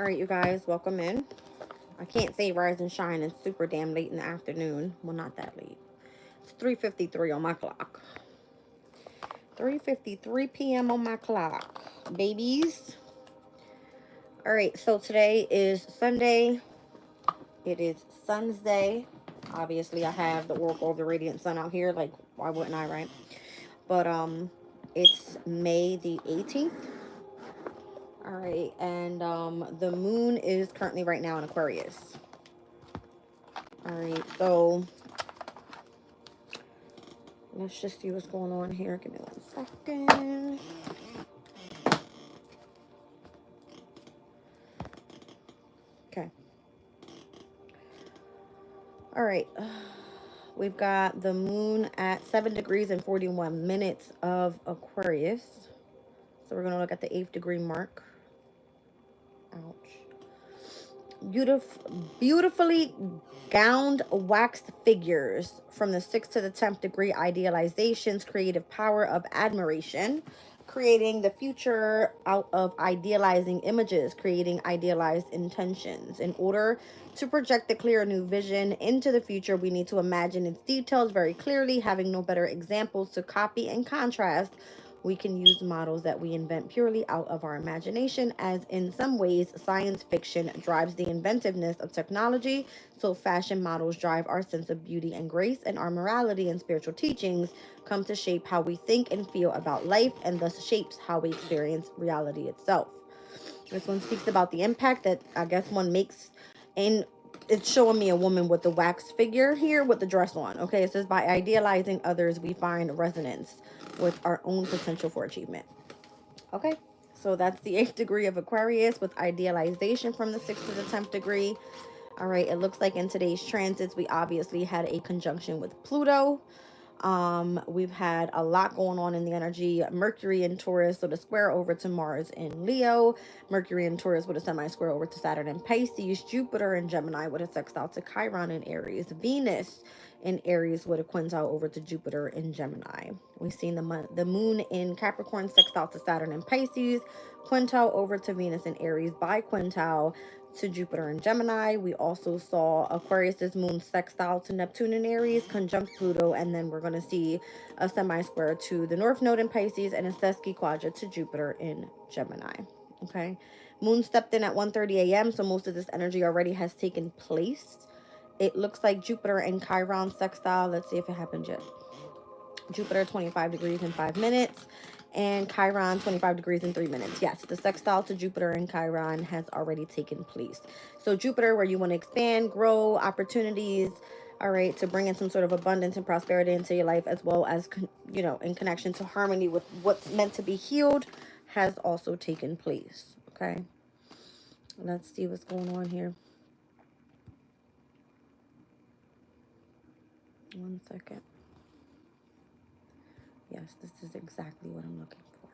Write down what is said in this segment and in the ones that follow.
All right, you guys, welcome in. I can't say rise and shine. It's super damn late in the afternoon. Well, not that late. It's 3:53 on my clock. 3:53 p.m. on my clock, babies. All right, so today is Sunday. It is Sun's Day. Obviously, I have the Oracle of the Radiant Sun out here. Like, why wouldn't I, right? But it's May the 18th. All right, and the moon is currently right now in Aquarius. All right, so let's just see what's going on here. Give me 1 second. Okay. All right. We've got the moon at 7 degrees and 41 minutes of Aquarius. So we're going to look at the 8th degree mark. Ouch. Beautifully gowned waxed figures from the 6th to the 10th degree, idealizations, creative power of admiration, creating the future out of idealizing images, creating idealized intentions. In order to project a clear new vision into the future, we need to imagine its details very clearly. Having no better examples to copy and contrast, we can use models that we invent purely out of our imagination, as in some ways science fiction drives the inventiveness of technology, so fashion models drive our sense of beauty and grace, and our morality and spiritual teachings come to shape how we think and feel about life, and thus shapes how we experience reality itself. This one speaks about the impact that I guess one makes, and it's showing me a woman with the wax figure here with the dress on. Okay, it says, by idealizing others, we find resonance with our own potential for achievement. Okay, so that's the 8th degree of Aquarius with idealization from the 6th to the 10th degree. All right, it looks like in today's transits, we obviously had a conjunction with Pluto. We've had a lot going on in the energy. Mercury in Taurus, so the square over to Mars in Leo. Mercury in Taurus with a semi-square over to Saturn in Pisces. Jupiter in Gemini with a sextile to Chiron in Aries. Venus in Aries with a quintile over to Jupiter in Gemini. We've seen the moon in Capricorn sextile to Saturn in Pisces. Quintile over to Venus in Aries by quintile to Jupiter in Gemini. We also saw Aquarius's moon sextile to Neptune in Aries, conjunct Pluto, and then we're going to see a semi-square to the North Node in Pisces and a sesqui quadra to Jupiter in Gemini. Okay, moon stepped in at 1:30 a.m., so most of this energy already has taken place. It looks like Jupiter and Chiron sextile. Let's see if it happened yet. Jupiter 25 degrees in 5 minutes. And Chiron 25 degrees in 3 minutes. Yes, the sextile to Jupiter and Chiron has already taken place. So Jupiter, where you want to expand, grow, opportunities, all right, to bring in some sort of abundance and prosperity into your life, as well as, you know, in connection to harmony with what's meant to be healed, has also taken place. Okay, let's see what's going on here. 1 second. Yes, this is exactly what I'm looking for.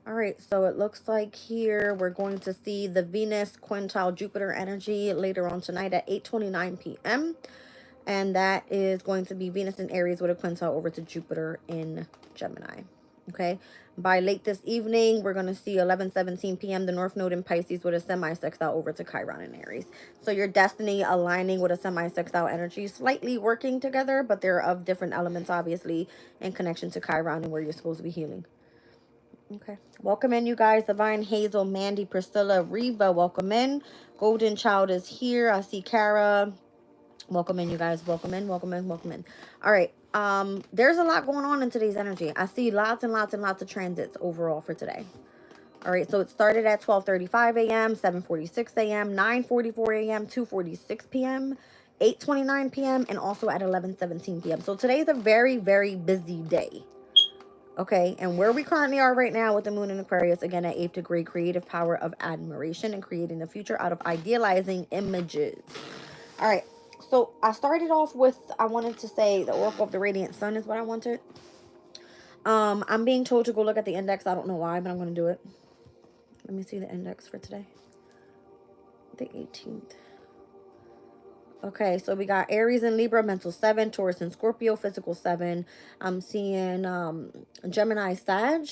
All right, so it looks like here we're going to see the Venus quintile Jupiter energy later on tonight at 8:29 p.m. And that is going to be Venus in Aries with a quintile over to Jupiter in Gemini. Okay, by late this evening, we're going to see 11:17 p.m. the North Node in Pisces with a semi-sextile over to Chiron in Aries. So your destiny aligning with a semi-sextile energy, slightly working together, but they're of different elements, obviously, in connection to Chiron and where you're supposed to be healing. Okay, welcome in, you guys. Divine, Hazel, Mandy, Priscilla, Reva, welcome in. Golden Child is here. I see Kara. Welcome in, you guys. Welcome in, welcome in, welcome in. All right, there's a lot going on in today's energy. I see lots and lots and lots of transits overall for today. All right, so it started at 12:35 a.m., 7:46 a.m., 9:44 a.m., 2:46 p.m., 8:29 p.m., and also at 11:17 p.m. So today's a very, very busy day. Okay, and where we currently are right now with the moon in Aquarius, again at 8th degree, creative power of admiration and creating the future out of idealizing images. All right, so I started off with, I wanted to say the Oracle of the Radiant Sun is what I wanted. I'm being told to go look at the index. I don't know why, but I'm going to do it. Let me see the index for today. The 18th. Okay, so we got Aries and Libra, mental 7, Taurus and Scorpio, physical 7. I'm seeing Gemini, Sag,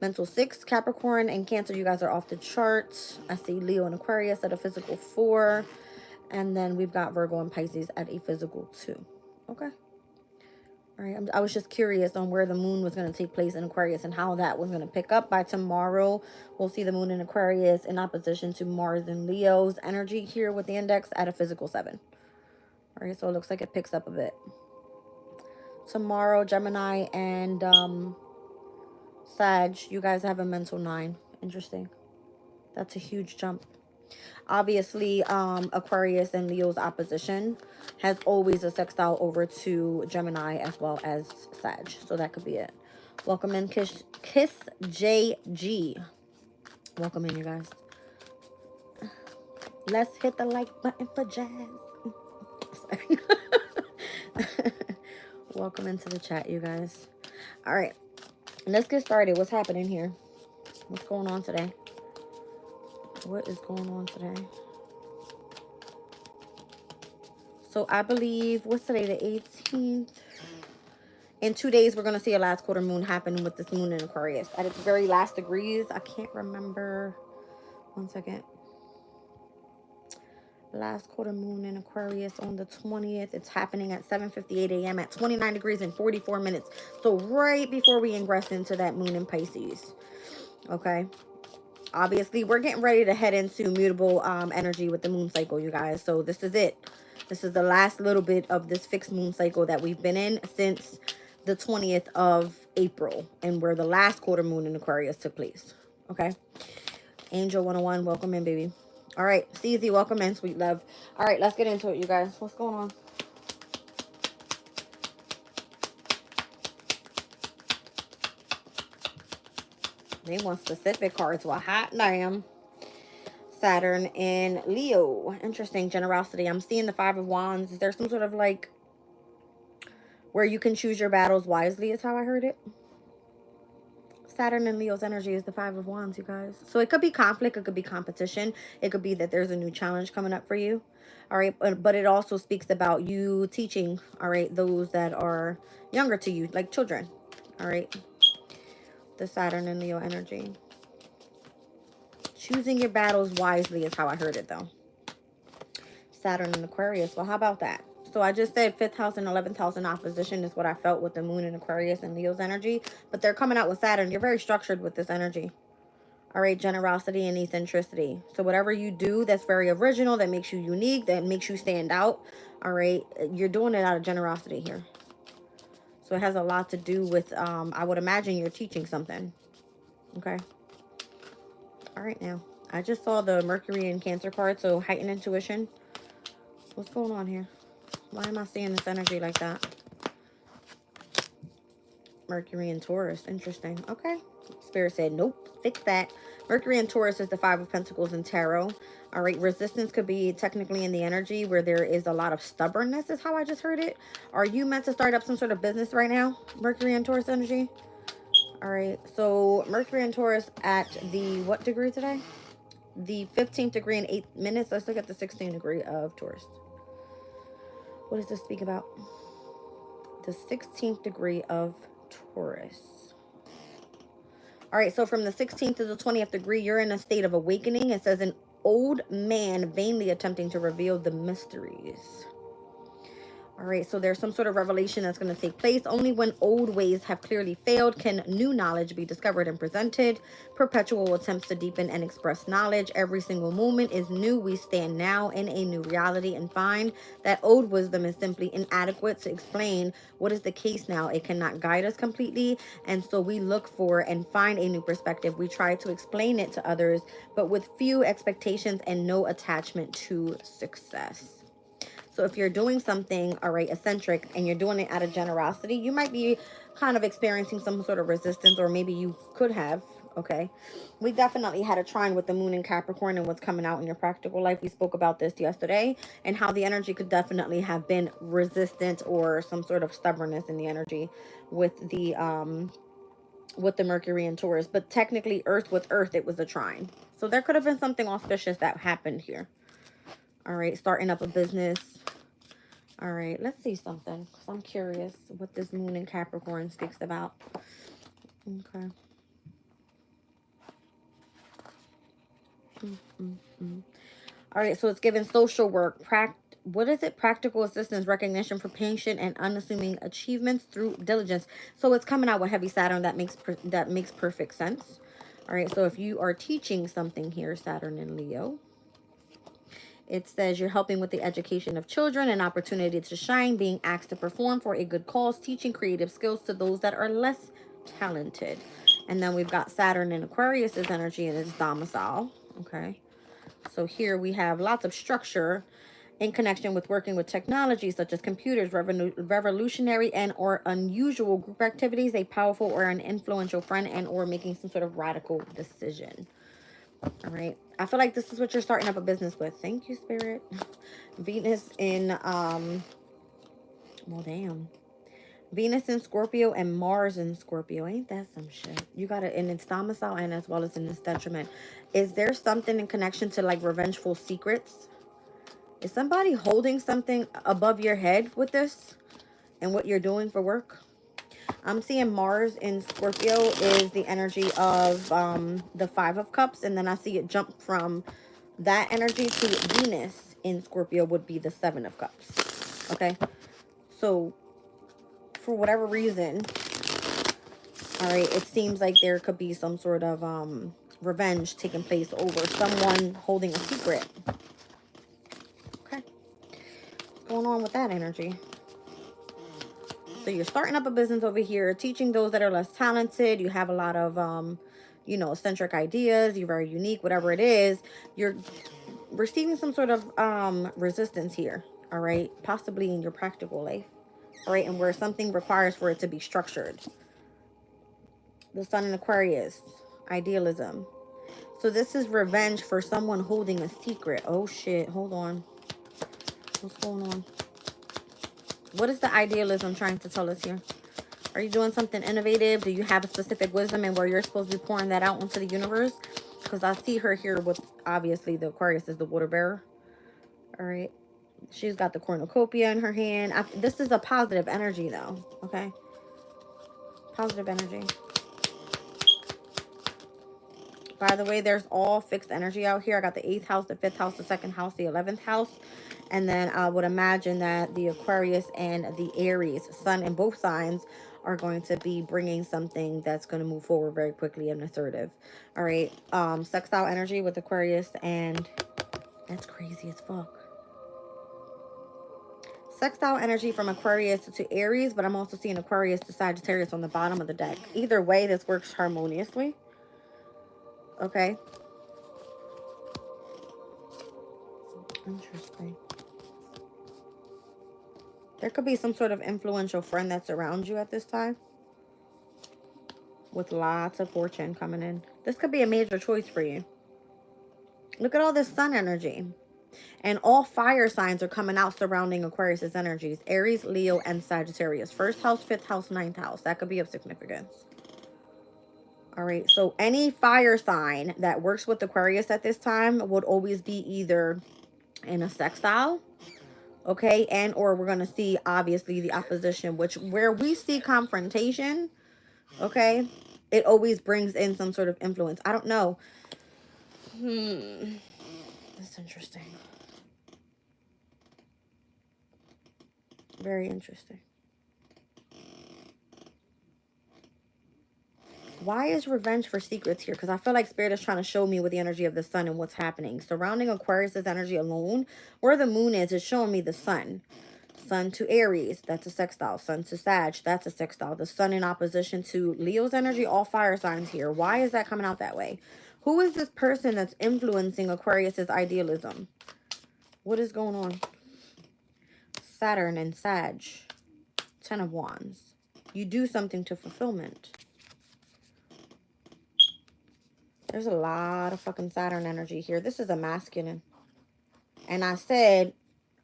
Mental 6, Capricorn and Cancer, you guys are off the charts. I see Leo and Aquarius at a physical 4. And then we've got Virgo and Pisces at a physical 2. Okay. All right. I was just curious on where the moon was going to take place in Aquarius and how that was going to pick up. By tomorrow, we'll see the moon in Aquarius in opposition to Mars and Leo's energy here with the index at a physical 7. All right. So it looks like it picks up a bit. Tomorrow, Gemini and Sag, you guys have a mental 9. Interesting. That's a huge jump. Obviously, Aquarius and Leo's opposition has always a sextile over to Gemini as well as Sag. So that could be it. Welcome in, Kiss JG. Welcome in, you guys. Let's hit the like button for Jazz. Sorry. Welcome into the chat, you guys. All right. Let's get started. What's happening here? What's going on today? What is going on today? So I believe, what's today, the 18th? In 2 days, we're going to see a last quarter moon happen with this moon in Aquarius. At its very last degrees, I can't remember. 1 second. Last quarter moon in Aquarius on the 20th. It's happening at 7:58 a.m. at 29 degrees and 44 minutes. So right before we ingress into that moon in Pisces. Okay. Obviously, we're getting ready to head into mutable energy with the moon cycle, you guys. So this is it. This is the last little bit of this fixed moon cycle that we've been in since the 20th of April. And where the last quarter moon in Aquarius took place. Okay. Angel 101, welcome in, baby. All right. CZ, welcome in, sweet love. All right, let's get into it, you guys. What's going on? They want specific cards. Well, hot damn. Saturn in Leo. Interesting. Generosity. I'm seeing the 5 of Wands. Is there some sort of like where you can choose your battles wisely is how I heard it. Saturn and Leo's energy is the 5 of Wands, you guys. So it could be conflict. It could be competition. It could be that there's a new challenge coming up for you. All right. But it also speaks about you teaching, all right, those that are younger to you, like children. All right. The Saturn and Leo energy. Choosing your battles wisely is how I heard it, though. Saturn and Aquarius. Well, how about that? So I just said 5th house and 11th house in opposition is what I felt with the moon in Aquarius and Leo's energy. But they're coming out with Saturn. You're very structured with this energy. All right, generosity and eccentricity. So whatever you do that's very original, that makes you unique, that makes you stand out. All right, you're doing it out of generosity here. So it has a lot to do with, I would imagine you're teaching something. Okay. All right, now. I just saw the Mercury and Cancer card, so heightened intuition. What's going on here? Why am I seeing this energy like that? Mercury and Taurus. Interesting. Okay. Spirit said, nope. Fix that. Mercury and Taurus is the 5 of Pentacles in Tarot. All right. Resistance could be technically in the energy where there is a lot of stubbornness is how I just heard it. Are you meant to start up some sort of business right now? Mercury and Taurus energy. All right. So Mercury and Taurus at the what degree today? The 15th degree in 8 minutes. Let's look at the 16th degree of Taurus. What does this speak about? The 16th degree of Taurus. All right, so from the 16th to the 20th degree, you're in a state of awakening. It says an old man vainly attempting to reveal the mysteries. All right, so there's some sort of revelation that's going to take place. Only when old ways have clearly failed can new knowledge be discovered and presented. Perpetual attempts to deepen and express knowledge. Every single moment is new. We stand now in a new reality and find that old wisdom is simply inadequate to explain what is the case now. It cannot guide us completely. And so we look for and find a new perspective. We try to explain it to others, but with few expectations and no attachment to success. So if you're doing something, all right, eccentric, and you're doing it out of generosity, you might be kind of experiencing some sort of resistance, or maybe you could have, okay? We definitely had a trine with the moon in Capricorn and what's coming out in your practical life. We spoke about this yesterday and how the energy could definitely have been resistant or some sort of stubbornness in the energy with the Mercury and Taurus. But technically, Earth with Earth, it was a trine. So there could have been something auspicious that happened here. All right, starting up a business. All right, let's see something. Because I'm curious what this moon in Capricorn speaks about. Okay. All right, so it's given social work, what is it? Practical assistance, recognition for patient and unassuming achievements through diligence. So it's coming out with heavy Saturn. That makes perfect sense. All right, so if you are teaching something here, Saturn and Leo, it says you're helping with the education of children, an opportunity to shine, being asked to perform for a good cause, teaching creative skills to those that are less talented. And then we've got Saturn in Aquarius's energy in its domicile. Okay. So here we have lots of structure in connection with working with technology such as computers, revolutionary and or unusual group activities, a powerful or an influential friend, and or making some sort of radical decision. All right. I feel like this is what you're starting up a business with. Thank you, Spirit. Venus in, well, damn. Venus in Scorpio and Mars in Scorpio. Ain't that some shit? You got it in its domicile and as well as in its detriment. Is there something in connection to like revengeful secrets? Is somebody holding something above your head with this and what you're doing for work? I'm seeing Mars in Scorpio is the energy of the Five of Cups. And then I see it jump from that energy to Venus in Scorpio would be the Seven of Cups. Okay. So for whatever reason, all right, it seems like there could be some sort of revenge taking place over someone holding a secret. Okay. What's going on with that energy? So you're starting up a business over here, teaching those that are less talented. You have a lot of, you know, eccentric ideas. You're very unique, whatever it is. You're receiving some sort of resistance here, all right? Possibly in your practical life, all right? And where something requires for it to be structured. The Sun in Aquarius, idealism. So this is revenge for someone holding a secret. Oh, shit. Hold on. What's going on? What is the idealism trying to tell us here? Are you doing something innovative? Do you have a specific wisdom and where you're supposed to be pouring that out into the universe? Because I see her here with, obviously, the Aquarius is the water bearer. All right. She's got the cornucopia in her hand. This is a positive energy, though. Okay. Positive energy. By the way, there's all fixed energy out here. I got the 8th house, the 5th house, the 2nd house, the 11th house. And then I would imagine that the Aquarius and the Aries, Sun in both signs, are going to be bringing something that's going to move forward very quickly and assertive. All right. Sextile energy with Aquarius, and that's crazy as fuck. Sextile energy from Aquarius to Aries, but I'm also seeing Aquarius to Sagittarius on the bottom of the deck. Either way, this works harmoniously. Okay. Interesting. There could be some sort of influential friend that's around you at this time, with lots of fortune coming in. This could be a major choice for you. Look at all this sun energy. And all fire signs are coming out surrounding Aquarius's energies. Aries, Leo, and Sagittarius. 1st house, 5th house, 9th house. That could be of significance. All right. So any fire sign that works with Aquarius at this time would always be either in a sextile. Okay. And or we're going to see, obviously, the opposition, which where we see confrontation. Okay. It always brings in some sort of influence. I don't know. That's interesting. Very interesting. Why is revenge for secrets here? Because I feel like Spirit is trying to show me with the energy of the sun and what's happening. Surrounding Aquarius's energy alone, where the moon is showing me the sun. Sun to Aries, that's a sextile. Sun to Sag, that's a sextile. The sun in opposition to Leo's energy, all fire signs here. Why is that coming out that way? Who is this person that's influencing Aquarius's idealism? What is going on? Saturn and Sag. 10 of Wands. You do something to fulfillment. There's a lot of fucking Saturn energy here. This is a masculine. And I said,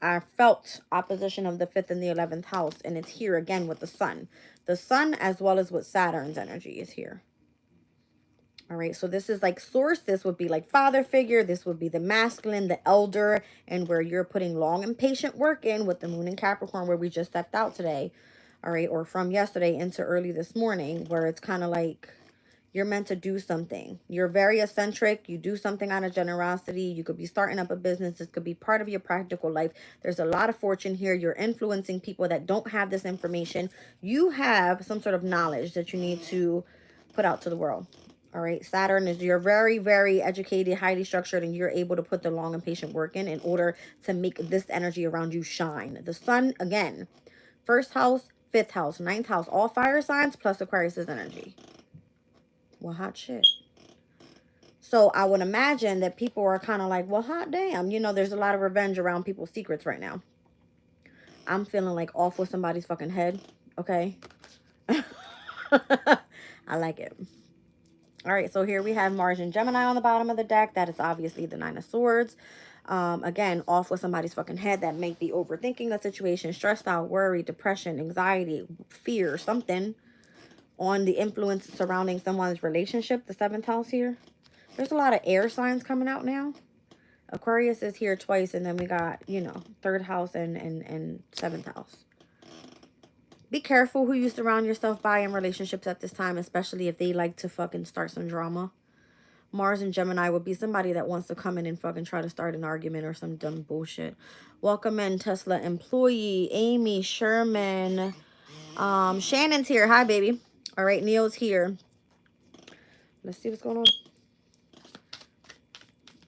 I felt opposition of the 5th and the 11th house. And it's here again with the sun. The sun as well as with Saturn's energy is here. All right. So this is like source. This would be like father figure. This would be the masculine, the elder. And where you're putting long and patient work in with the moon in Capricorn where we just stepped out today. All right. Or from yesterday into early this morning where it's kind of like, You're meant to do something. You're very eccentric. You do something out of generosity. You could be starting up a business. This could be part of your practical life. There's a lot of fortune here. You're influencing people that don't have this information. You have some sort of knowledge that you need to put out to the world. All right. Saturn is, you're very, very educated, highly structured, and you're able to put the long and patient work in order to make this energy around you shine. The sun, again, first house, fifth house, ninth house, all fire signs plus Aquarius's energy. Well, hot shit. So I would imagine that people are kind of like, well, hot damn. You know, there's a lot of revenge around people's secrets right now. I'm feeling like off with somebody's fucking head. Okay. I like it. All right. So here we have Mars and Gemini on the bottom of the deck. That is obviously the Nine of Swords. Again, off with somebody's fucking head. That may be overthinking the situation, stressed out, worry, depression, anxiety, fear, something on the influence surrounding someone's relationship. The seventh house here. There's a lot of air signs coming out now. Aquarius is here twice, and then we got, you know, third house and seventh house. Be careful who you surround yourself by in relationships at this time, especially if they like to fucking start some drama. Mars and Gemini would be somebody that wants to come in and fucking try to start an argument or some dumb bullshit. Welcome in, Tesla employee, Amy, Sherman. Shannon's here. Hi, baby. All right, Neil's here. Let's see what's going on.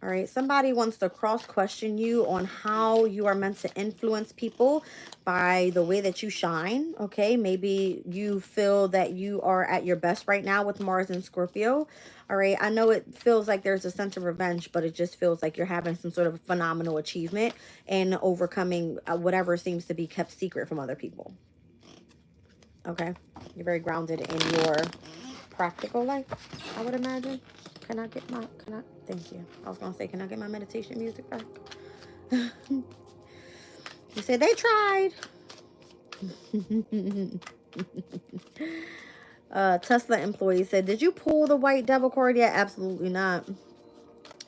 All right, somebody wants to cross-question you on how you are meant to influence people by the way that you shine, okay? Maybe you feel that you are at your best right now with Mars and Scorpio, all right? I know it feels like there's a sense of revenge, but it just feels like you're having some sort of phenomenal achievement and overcoming whatever seems to be kept secret from other people, okay? You're very grounded in your practical life, I would imagine. Thank you. I was gonna say, can I get my meditation music back? You said they tried. Tesla employee said, did you pull the white devil card yet? Absolutely not.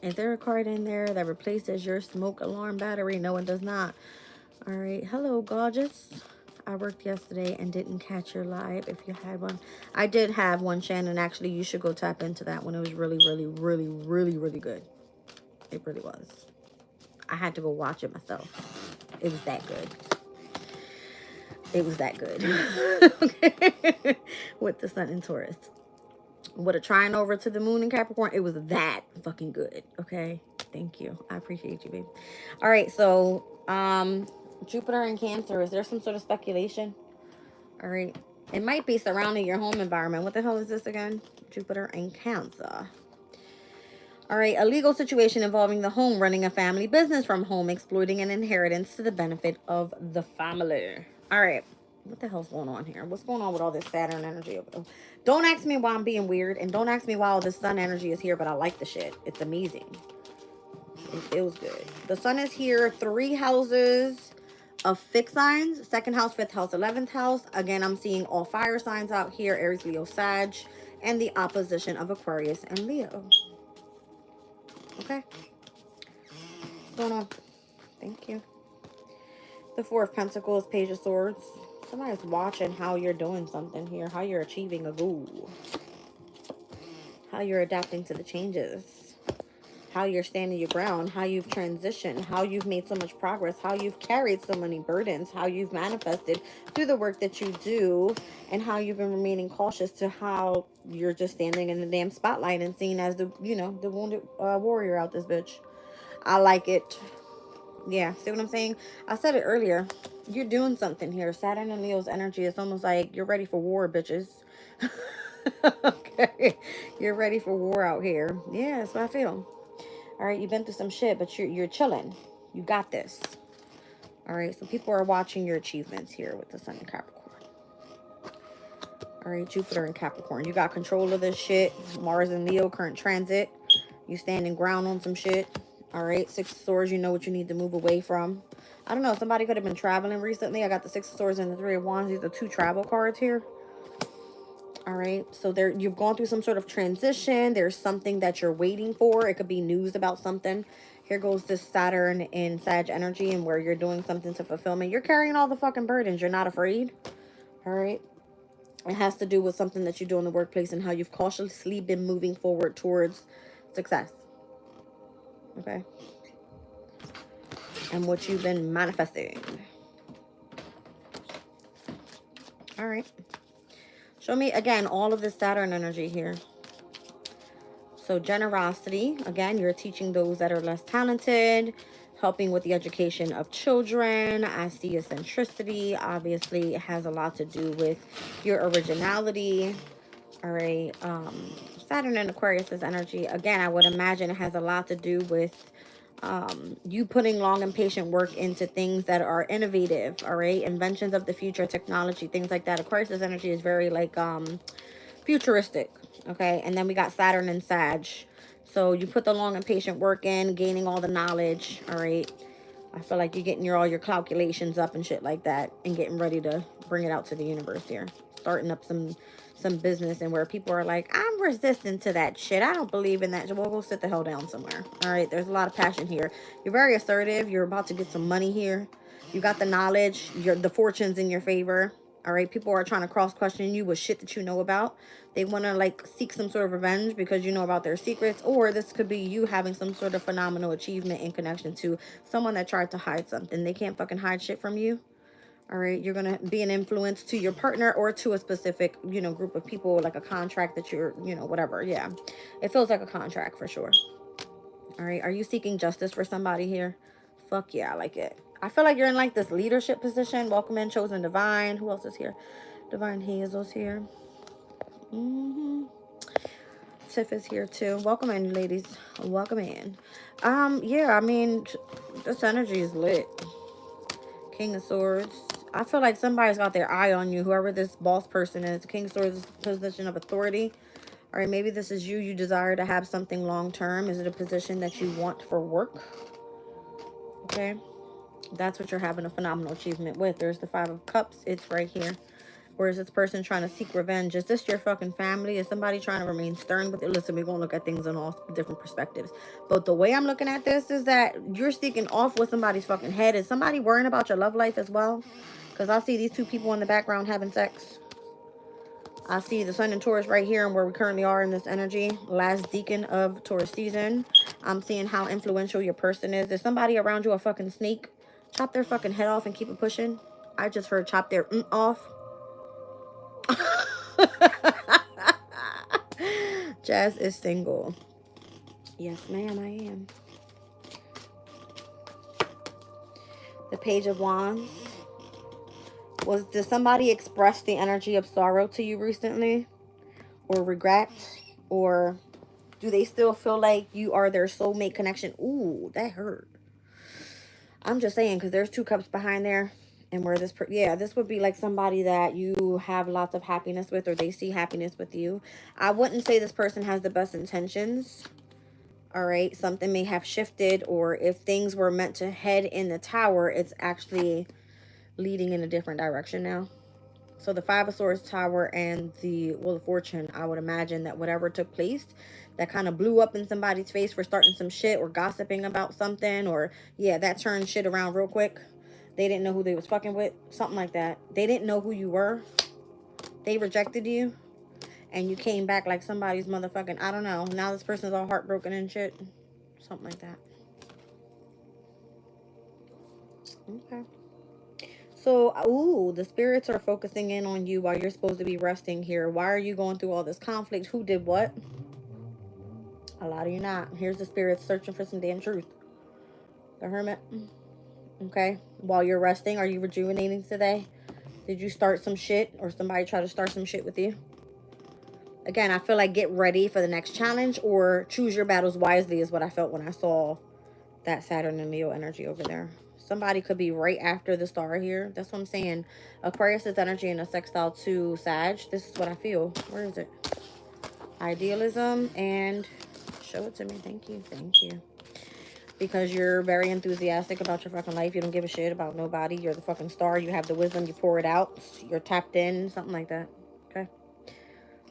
Is there a card in there that replaces your smoke alarm battery? No, it does not. All right. Hello, gorgeous. I worked yesterday and didn't catch your live. If you had one, I did have one, Shannon. Actually, you should go tap into that one. It was really, really, really, really, really good. It really was. I had to go watch it myself. It was that good. It was that good. Okay. With the sun in Taurus. With a trine over to the moon in Capricorn, it was that fucking good. Okay. Thank you. I appreciate you, babe. All right. So, Jupiter in Cancer. Is there some sort of speculation? All right. It might be surrounding your home environment. What the hell is this again? Jupiter in Cancer. All right. A legal situation involving the home, running a family business from home, exploiting an inheritance to the benefit of the family. All right. What the hell's going on here? What's going on with all this Saturn energy? Don't ask me why I'm being weird. And don't ask me why all this sun energy is here. But I like the shit. It's amazing. It feels good. The sun is here. 3 houses of fixed signs. 2nd house, 5th house, 11th house. Again, I'm seeing all fire signs out here. Aries, Leo, Sag. And the opposition of Aquarius and Leo. Okay. What's going on? Thank you. The 4 of Pentacles, Page of Swords. Somebody's watching how you're doing something here. How you're achieving a goal. How you're adapting to the changes. How you're standing your ground. How you've transitioned. How you've made so much progress. How you've carried so many burdens. How you've manifested through the work that you do. And how you've been remaining cautious to how you're just standing in the damn spotlight and seen as the, you know, the wounded warrior out this bitch. I like it. Yeah, see what I'm saying? I said it earlier. You're doing something here. Saturn and Leo's energy is almost like you're ready for war, bitches. Okay. You're ready for war out here. Yeah, that's what I feel. All right, you've been through some shit, but you're chilling. You got this. All right, so people are watching your achievements here with the sun in Capricorn. All right, Jupiter in Capricorn. You got control of this shit. Mars and Leo, current transit. You standing ground on some shit. All right, 6 of Swords, you know what you need to move away from. I don't know, somebody could have been traveling recently. I got the 6 of Swords and the 3 of Wands. These are 2 travel cards here. All right, so you've gone through some sort of transition. There's something that you're waiting for. It could be news about something. Here goes this Saturn in Sag energy and where you're doing something to fulfillment. You're carrying all the fucking burdens. You're not afraid. All right. It has to do with something that you do in the workplace and how you've cautiously been moving forward towards success. Okay. And what you've been manifesting. All right. Show me, again, all of this Saturn energy here. So generosity, again, you're teaching those that are less talented, helping with the education of children. I see eccentricity. Obviously, it has a lot to do with your originality. All right. Saturn and Aquarius's energy, again, I would imagine it has a lot to do with you putting long and patient work into things that are innovative. All right. Inventions of the future, technology, things like that. Aquarius's energy is very like futuristic. Okay. And then we got Saturn and Sag. So you put the long and patient work in, gaining all the knowledge. All right. I feel like you're getting all your calculations up and shit like that and getting ready to bring it out to the universe here. Starting up some business, and where people are like, I'm resistant to that shit. I don't believe in that. Well, go sit the hell down somewhere. All right. There's a lot of passion here. You're very assertive. You're about to get some money here. You got the knowledge. The fortune's in your favor. All right. People are trying to cross question you with shit that you know about. They want to like seek some sort of revenge because you know about their secrets, or this could be you having some sort of phenomenal achievement in connection to someone that tried to hide something. They can't fucking hide shit from you. All right. You're going to be an influence to your partner or to a specific, you know, group of people, like a contract that you're, you know, whatever. Yeah. It feels like a contract for sure. All right. Are you seeking justice for somebody here? Fuck yeah. I like it. I feel like you're in like this leadership position. Welcome in, chosen divine. Who else is here? Divine Hazel's here. Tiff is here too. Welcome in, ladies. Welcome in. Yeah, I mean, this energy is lit. King of Swords. I feel like somebody's got their eye on you, whoever this boss person is. King of Swords is a position of authority. All right, maybe this is you. You desire to have something long term. Is it a position that you want for work? Okay. That's what you're having a phenomenal achievement with. There's the Five of Cups. It's right here. Or is this person trying to seek revenge? Is this your fucking family? Is somebody trying to remain stern with it? Listen, we're going to look at things in all different perspectives. But the way I'm looking at this is that you're sneaking off with somebody's fucking head. Is somebody worrying about your love life as well? Because I see these two people in the background having sex. I see the Sun and Taurus right here and where we currently are in this energy. Last decan of Taurus season. I'm seeing how influential your person is. Is somebody around you a fucking snake? Chop their fucking head off and keep it pushing. I just heard chop their off. Jazz is single. Yes, ma'am, I am. The Page of Wands. Did somebody express the energy of sorrow to you recently? Or regret? Or do they still feel like you are their soulmate connection? Ooh, that hurt. I'm just saying, because there's two cups behind there. And where this, this would be like somebody that you have lots of happiness with, or they see happiness with you. I wouldn't say this person has the best intentions. All right. Something may have shifted, or if things were meant to head in the tower, it's actually leading in a different direction now. So the Five of Swords Tower and the Wheel of Fortune, I would imagine that whatever took place that kind of blew up in somebody's face for starting some shit or gossiping about something, or yeah, that turned shit around real quick. They didn't know who they was fucking with. Something like that. They didn't know who you were. They rejected you. And you came back like somebody's motherfucking, I don't know. Now this person's all heartbroken and shit. Something like that. Okay. So, ooh, the spirits are focusing in on you while you're supposed to be resting here. Why are you going through all this conflict? Who did what? A lot of you not. Here's the spirits searching for some damn truth. The Hermit. Okay. While you're resting, are you rejuvenating today? Did you start some shit, or somebody try to start some shit with you? Again, I feel like get ready for the next challenge, or choose your battles wisely is what I felt when I saw that Saturn and Leo energy over there. Somebody could be right after the star here. That's what I'm saying. Aquarius is energy in a sextile to Sag. This is what I feel. Where is it? Idealism, and show it to me. Thank you. Thank you. Because you're very enthusiastic about your fucking life. You don't give a shit about nobody. You're the fucking star. You have the wisdom. You pour it out. You're tapped in. Something like that. Okay.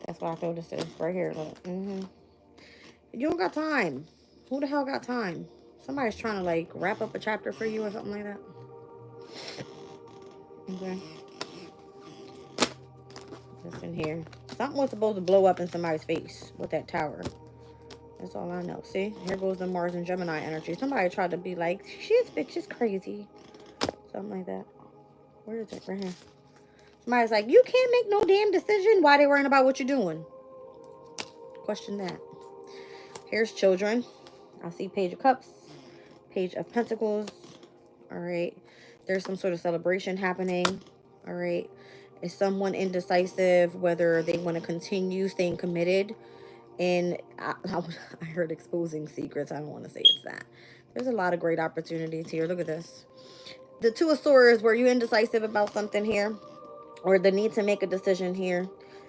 That's what I feel this is. Right here. Look. You don't got time. Who the hell got time? Somebody's trying to like wrap up a chapter for you or something like that. Okay. What's in here? Something was supposed to blow up in somebody's face with that tower. That's all I know. See? Here goes the Mars and Gemini energy. Somebody tried to be like, this bitch is crazy. Something like that. Where is it? Right here. Somebody's like, you can't make no damn decision. Why they worrying about what you're doing? Question that. Here's children. I see Page of Cups. Page of Pentacles. All right. There's some sort of celebration happening. All right. Is someone indecisive whether they want to continue staying committed? And I heard exposing secrets. I don't want to say it's that. There's a lot of great opportunities here. Look at this. The Two of Swords, were you indecisive about something here? Or the need to make a decision here?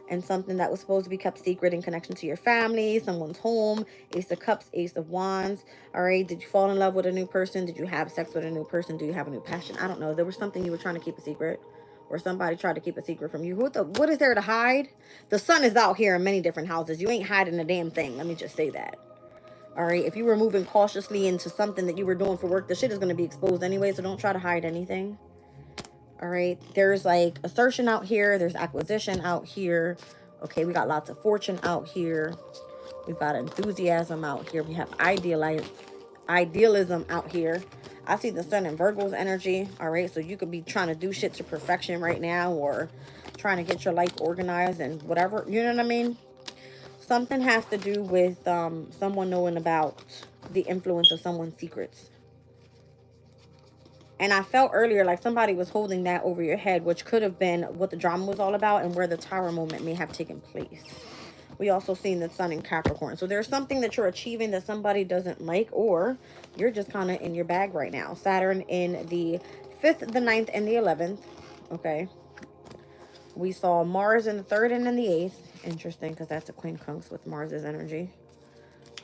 And something that was supposed to be kept secret in connection to your family, someone's home. Ace of Cups, Ace of Wands. All right. Did you fall in love with a new person? Did you have sex with a new person? Do you have a new passion? I don't know. There was something you were trying to keep a secret. Or somebody tried to keep a secret from you. What is there to hide? The sun is out here in many different houses. You ain't hiding a damn thing. Let me just say that. All right. If you were moving cautiously into something that you were doing for work, the shit is going to be exposed anyway. So don't try to hide anything. All right. There's like assertion out here. There's acquisition out here. Okay. We got lots of fortune out here. We've got enthusiasm out here. We have idealism out here. I see the sun in Virgo's energy. All right. So you could be trying to do shit to perfection right now, or trying to get your life organized and whatever. You know what I mean? Something has to do with someone knowing about the influence of someone's secrets. And I felt earlier like somebody was holding that over your head, which could have been what the drama was all about and where the tower moment may have taken place. We also seen the sun in Capricorn. So there's something that you're achieving that somebody doesn't like, or you're just kind of in your bag right now. Saturn in the 5th, the 9th, and the 11th. Okay. We saw Mars in the 3rd and in the 8th. Interesting, because that's a Queen Kunks with Mars's energy.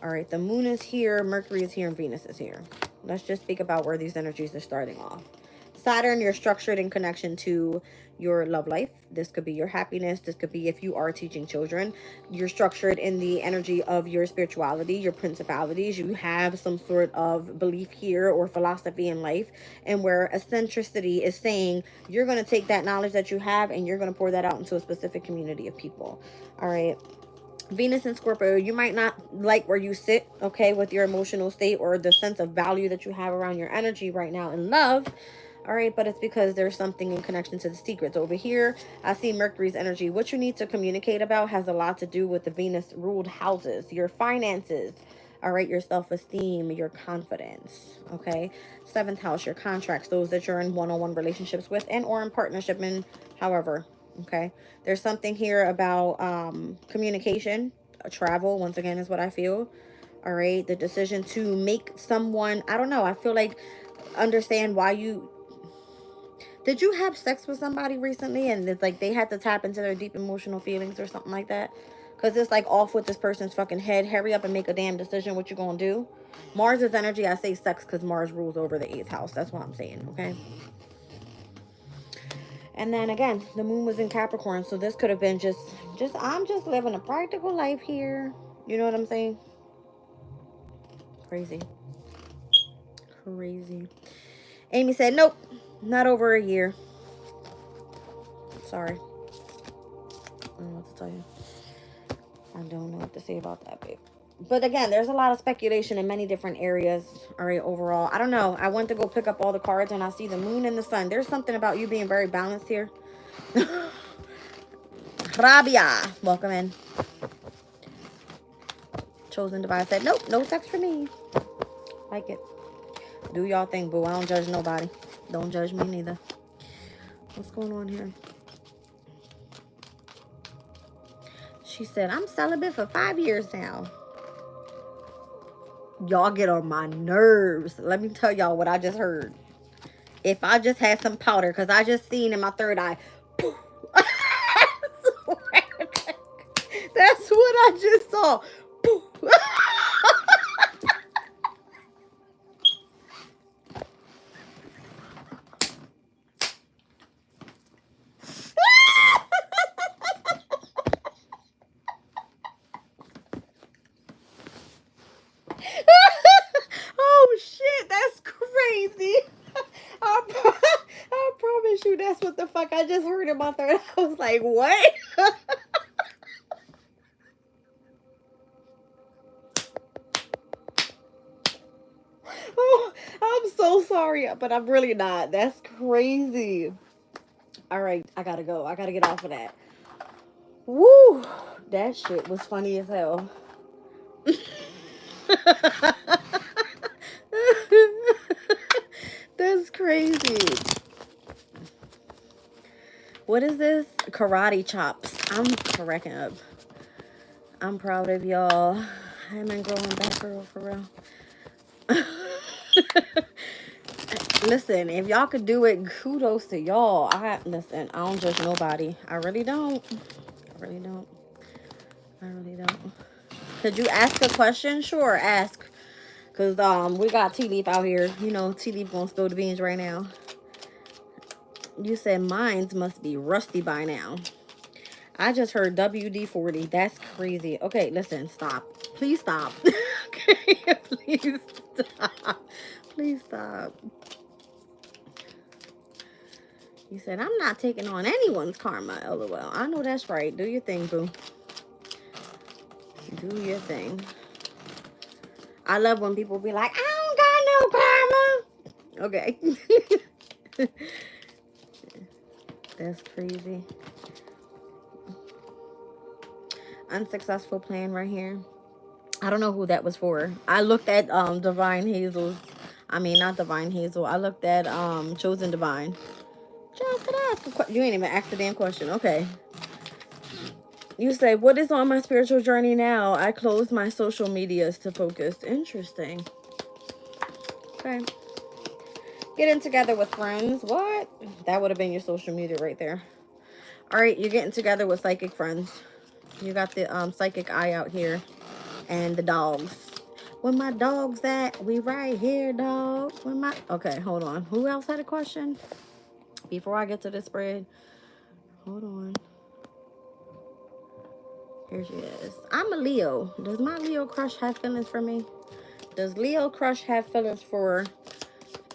All right. The moon is here. Mercury is here. And Venus is here. Let's just speak about where these energies are starting off. Saturn, you're structured in connection to your love life. This could be your happiness. This could be if you are teaching children. You're structured in the energy of your spirituality, your principalities. You have some sort of belief here or philosophy in life, and where eccentricity is saying you're going to take that knowledge that you have and you're going to pour that out into a specific community of people. All right. Venus and Scorpio, you might not like where you sit, okay, with your emotional state or the sense of value that you have around your energy right now in love. All right, but it's because there's something in connection to the secrets. Over here, I see Mercury's energy. What you need to communicate about has a lot to do with the Venus ruled houses, your finances, all right, your self-esteem, your confidence, okay? 7th house, your contracts, those that you're in one-on-one relationships with and or in partnership in, however, okay? There's something here about communication, travel, once again, is what I feel. All right, the decision to make someone, I don't know, I feel like understand why you... Did you have sex with somebody recently and it's like they had to tap into their deep emotional feelings or something like that? Because it's like off with this person's fucking head. Hurry up and make a damn decision what you gonna do. Mars's energy, I say sex because Mars rules over the 8th house. That's what I'm saying, okay? And then again, the moon was in Capricorn. So this could have been just I'm just living a practical life here. You know what I'm saying? Crazy. Crazy. Amy said, nope. Not over a year. Sorry. I don't know what to tell you. I don't know what to say about that, babe. But again, there's a lot of speculation in many different areas. All right, overall. I don't know. I went to go pick up all the cards and I see the moon and the sun. There's something about you being very balanced here. Rabia. Welcome in. Chosen Divine said, nope, no sex for me. Like it. Do y'all thing, boo. I don't judge nobody. Don't judge me neither. What's going on here? She said, I'm celibate for 5 years now. Y'all get on my nerves. Let me tell y'all what I just heard. If I just had some powder, because I just seen in my third eye. That's what I just saw. Oh shit, that's crazy. I promise you that's what the fuck I just heard in my third. I was like, what? I'm so sorry, but I'm really not. That's crazy. All right, I gotta go. I gotta get off of that. Woo! That shit was funny as hell. That's crazy. What is this? Karate chops. I'm cracking up. I'm proud of y'all. I've been growing back, girl, for real. Listen, if y'all could do it, kudos to y'all. Listen, I don't judge nobody. I really don't. I really don't. I really don't. Could you ask a question? Sure, ask. Cause we got Tea Leaf out here. You know, Tea Leaf gonna spill the beans right now. You said mines must be rusty by now. I just heard WD-40. That's crazy. Okay, listen, stop. Please stop. Okay, please stop. Please stop. You said, I'm not taking on anyone's karma, LOL. I know that's right. Do your thing, boo. Do your thing. I love when people be like, I don't got no karma. Okay. That's crazy. Unsuccessful plan right here. I don't know who that was for. I looked at Divine Hazel's. I mean, not Divine Hazel. I looked at Chosen Divine. Just could ask a question. You ain't even asked the damn question. Okay. You say, what is on my spiritual journey now? I closed my social medias to focus. Interesting. Okay. Getting together with friends. What? That would have been your social media right there. All right, you're getting together with psychic friends. You got the psychic eye out here. And the dogs. Where my dogs at? We right here, dog. Where my... Okay, hold on. Who else had a question? Before I get to the spread. Hold on. Here she is. I'm a Leo. Does my Leo crush have feelings for me? Does Leo crush have feelings for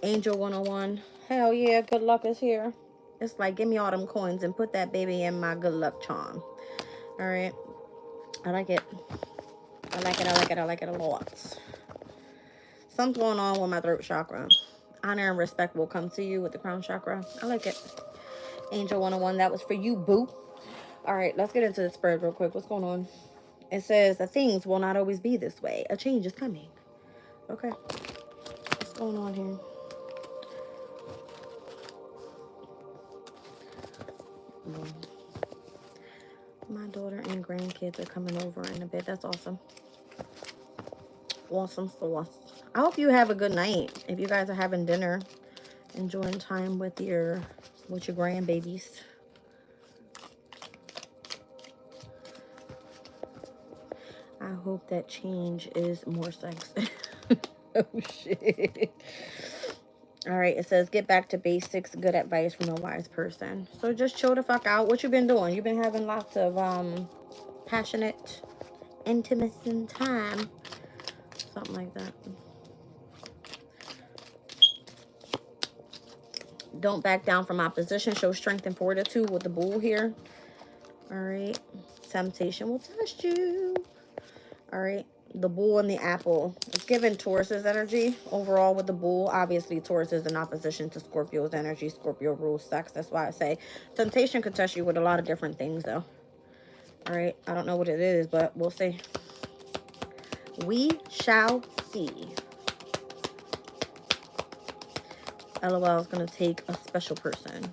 Angel 101? Hell yeah, good luck is here. It's like, give me all them coins and put that baby in my good luck charm. All right. I like it. I like it, I like it, I like it a lot. Something's going on with my throat chakra. Honor and respect will come to you with the crown chakra. I like it. Angel 101, that was for you, boo. All right, let's get into the spread real quick. What's going on? It says that things will not always be this way. A change is coming. Okay. What's going on here? My daughter and grandkids are coming over in a bit. That's awesome. Awesome sauce. I hope you have a good night. If you guys are having dinner, enjoying time with your grandbabies. I hope that change is more sex. Oh shit. All right, it says get back to basics. Good advice from a wise person. So just chill the fuck out. What you been doing? You've been having lots of passionate, intimate time. Something like that. Don't back down from opposition. Show strength and fortitude with the bull here. All right. Temptation will test you. All right. The bull and the apple. It's giving Taurus's energy overall with the bull. Obviously, Taurus is in opposition to Scorpio's energy. Scorpio rules sex. That's why I say temptation could test you with a lot of different things, though. All right. I don't know what it is, but we'll see. We shall see. LOL is going to take a special person.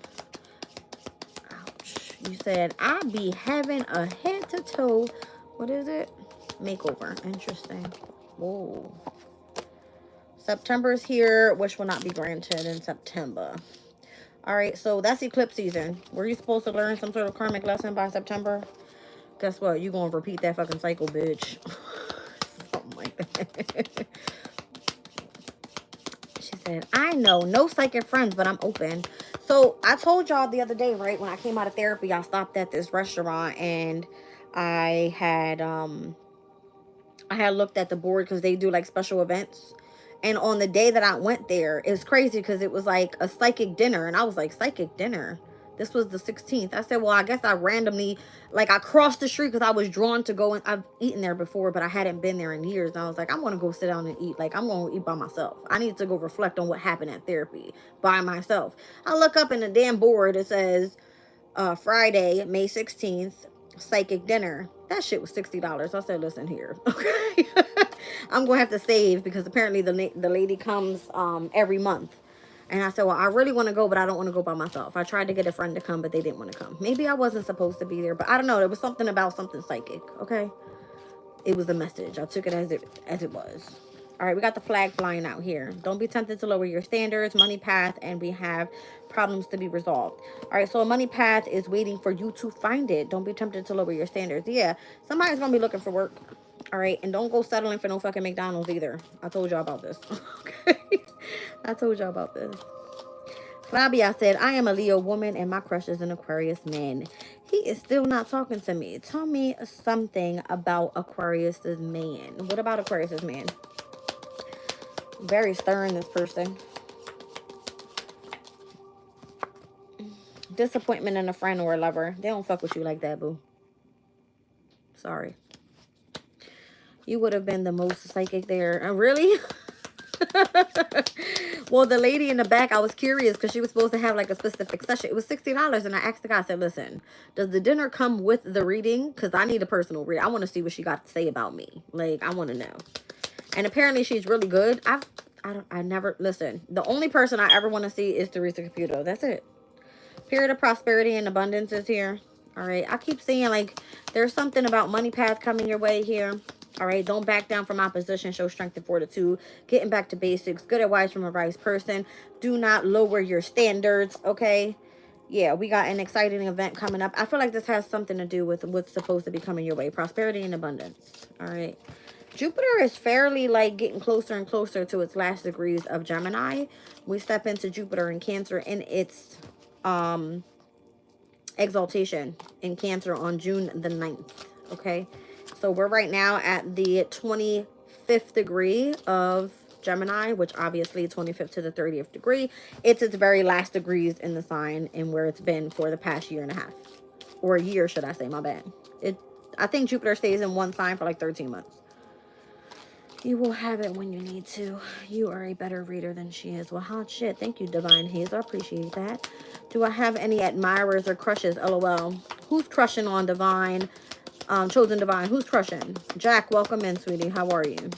Ouch. You said, I be having a head to toe. What is it? Makeover. Interesting. Whoa. September is here, which will not be granted in September. All right, so that's eclipse season. Were you supposed to learn some sort of karmic lesson by September? Guess what? You're going to repeat that fucking cycle, bitch. Something like that. She said, I know, no psychic friends, but I'm open. So I told y'all the other day, right, when I came out of therapy, I stopped at this restaurant and I had looked at the board because they do like special events. And on the day that I went there, it's crazy because it was like a psychic dinner. And I was like, psychic dinner? This was the 16th. I said, well, I guess I randomly, like, I crossed the street because I was drawn to go, and I've eaten there before, but I hadn't been there in years. And I was like, I'm going to go sit down and eat. Like, I'm going to eat by myself. I need to go reflect on what happened at therapy by myself. I look up in the damn board. It says Friday, May 16th, psychic dinner. That shit was $60. I said, listen here, okay? I'm going to have to save because apparently the lady comes every month. And I said, well, I really want to go, but I don't want to go by myself. I tried to get a friend to come, but they didn't want to come. Maybe I wasn't supposed to be there, but I don't know. There was something about something psychic, okay? It was a message. I took it as it was. All right, we got the flag flying out here. Don't be tempted to lower your standards, money path, and we have problems to be resolved. All right, so a money path is waiting for you to find it. Don't be tempted to lower your standards. Yeah, somebody's going to be looking for work. All right, and don't go settling for no fucking McDonald's either. I told y'all about this. Okay, I told y'all about this. Flavia said, I am a Leo woman and my crush is an Aquarius man. He is still not talking to me. Tell me something about Aquarius's man. What about Aquarius's man? Very stern, this person. Disappointment in a friend or a lover. They don't fuck with you like that, boo. Sorry. You would have been the most psychic there. Really? Well, the lady in the back, I was curious because she was supposed to have like a specific session. It was $60, and I asked the guy, I said, listen, does the dinner come with the reading? Because I need a personal read. I want to see what she got to say about me. Like, I want to know. And apparently she's really good. I never, listen, the only person I ever want to see is Teresa Caputo. That's it. Period of prosperity and abundance is here. All right. I keep seeing like there's something about money path coming your way here. All right. Don't back down from opposition. Show strength and fortitude. Getting back to basics. Good advice from a wise person. Do not lower your standards. Okay. Yeah, we got an exciting event coming up. I feel like this has something to do with what's supposed to be coming your way. Prosperity and abundance. All right. Jupiter is fairly like getting closer and closer to its last degrees of Gemini. We step into Jupiter in Cancer in its exaltation in Cancer on June the 9th. Okay, so we're right now at the 25th degree of Gemini, which obviously 25th to the 30th degree. It's its very last degrees in the sign and where it's been for the past year and a half, or a year, should I say? My bad. I think Jupiter stays in one sign for like 13 months. You will have it when you need to. You are a better reader than she is. Well, hot shit. Thank you, Divine Haze. I appreciate that. Do I have any admirers or crushes? LOL. Who's crushing on Divine? Chosen Divine. Who's crushing? Jack, welcome in, sweetie. How are you?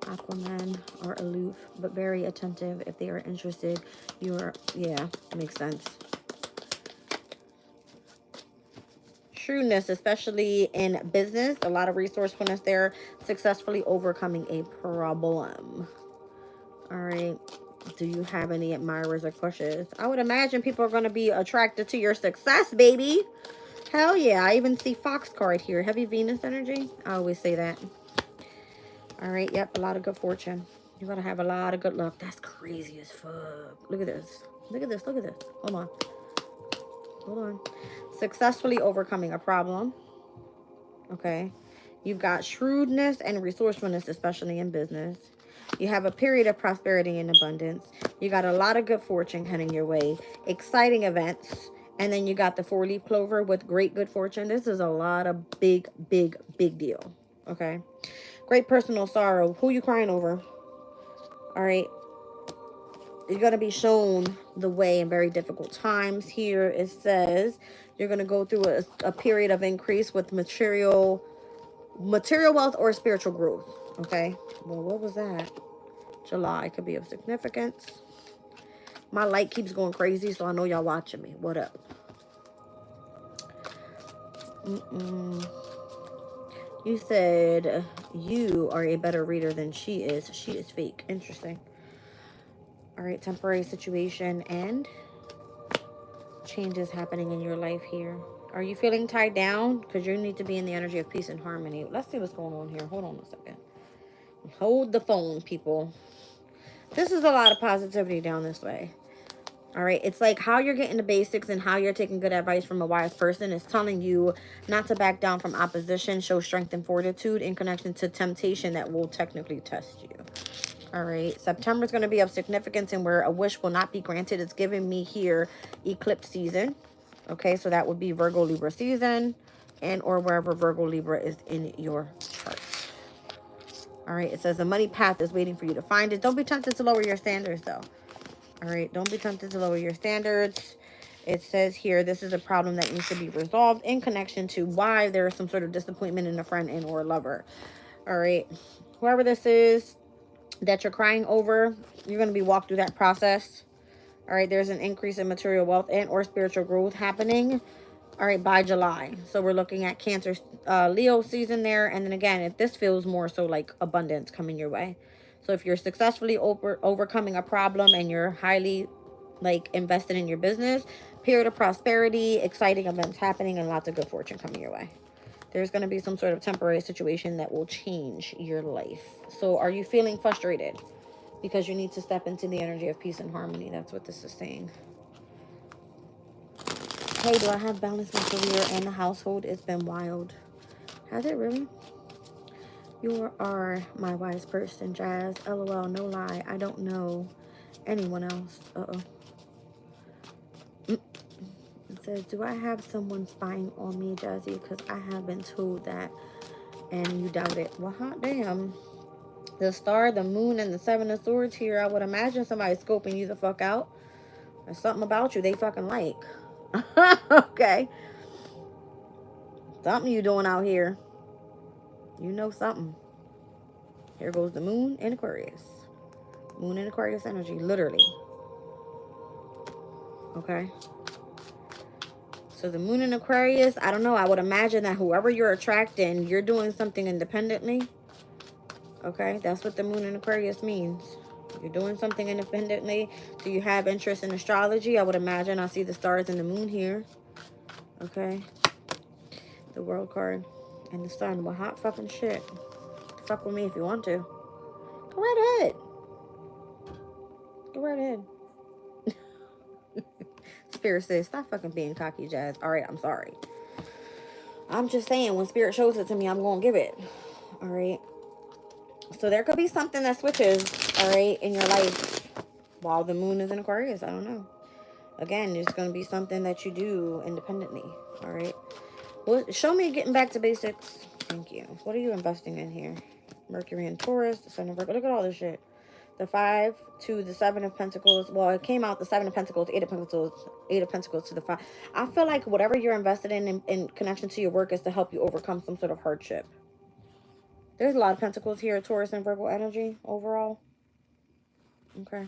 Aquaman are aloof, but very attentive. If they are interested, you are... Yeah, makes sense. Shrewdness, especially in business. A lot of resourcefulness there. Successfully overcoming a problem. All right. Do you have any admirers or crushes? I would imagine people are going to be attracted to your success, baby. Hell yeah. I even see Fox card here. Heavy Venus energy. I always say that. All right. Yep. A lot of good fortune. You're going to have a lot of good luck. That's crazy as fuck. Look at this. Look at this. Look at this. Hold on. Hold on. Successfully overcoming a problem. Okay. You've got shrewdness and resourcefulness, especially in business. You have a period of prosperity and abundance. You got a lot of good fortune heading your way. Exciting events. And then you got the 4-leaf clover with great good fortune. This is a lot of big deal. Okay. Great personal sorrow. Who you crying over? All right. You're going to be shown the way in very difficult times. Here it says you're going to go through a period of increase with material wealth or spiritual growth. Okay. Well, what was that? July could be of significance. My light keeps going crazy, so I know y'all watching me. What up? You said you are a better reader than she is. She is fake. Interesting. All right, temporary situation and changes happening in your life here. Are you feeling tied down? Because you need to be in the energy of peace and harmony. Let's see what's going on here. Hold on a second. Hold the phone, people. This is a lot of positivity down this way. All right, it's like how you're getting the basics and how you're taking good advice from a wise person is telling you not to back down from opposition, show strength and fortitude in connection to temptation that will technically test you. All All right. September is going to be of significance and where a wish will not be granted. It's giving me here eclipse season. Okay, so that would be Virgo Libra season and or wherever Virgo Libra is in your chart. All right, it says the money path is waiting for you to find it. Don't be tempted to lower your standards, though. All right, don't be tempted to lower your standards. It says here, this is a problem that needs to be resolved in connection to why there is some sort of disappointment in a friend and or a lover. All right, whoever this is that you're crying over, you're going to be walked through that process. All right, there's an increase in material wealth and or spiritual growth happening. All right, by July. So we're looking at Cancer, Leo season there. And then again, if this feels more so like abundance coming your way. So if you're successfully overcoming a problem and you're highly like invested in your business, period of prosperity, exciting events happening, and lots of good fortune coming your way. There's going to be some sort of temporary situation that will change your life. So are you feeling frustrated? Because you need to step into the energy of peace and harmony. That's what this is saying. Hey, do I have balance my career and the household? It's been wild. Has it really? You are my wise person, Jazz. LOL, no lie. I don't know anyone else. Uh-oh. It says, do I have someone spying on me, Jazzy? Because I have been told that and you doubt it. Well, hot damn. The star, the moon, and the seven of swords here. I would imagine somebody's scoping you the fuck out. There's something about you they fucking like. Okay. Something you doing out here. You know something. Here goes the moon in Aquarius. Moon in Aquarius energy, literally. Okay. So the moon in Aquarius, I don't know. I would imagine that whoever you're attracting, you're doing something independently. Okay. That's what the moon in Aquarius means. You're doing something independently. Do you have interest in astrology? I would imagine. I see the stars and the moon here. Okay. The world card and the sun. Well, hot fucking shit. Fuck with me if you want to. Go right ahead. Go right ahead. Spirit says, stop fucking being cocky, Jazz. All right, I'm sorry. I'm just saying, when Spirit shows it to me, I'm going to give it. All right. So there could be something that switches, all right, in your life while the moon is in Aquarius. I don't know. Again, there's going to be something that you do independently. All right. Well, show me getting back to basics. Thank you. What are you investing in here? Mercury and Taurus, the Sun of Virgo. Look at all this shit. The 5 to the 7 of Pentacles. Well, it came out the 7 of Pentacles, 8 of Pentacles, 8 of Pentacles to the 5. I feel like whatever you're invested in connection to your work is to help you overcome some sort of hardship. There's a lot of Pentacles here, Taurus and Virgo energy overall. Okay.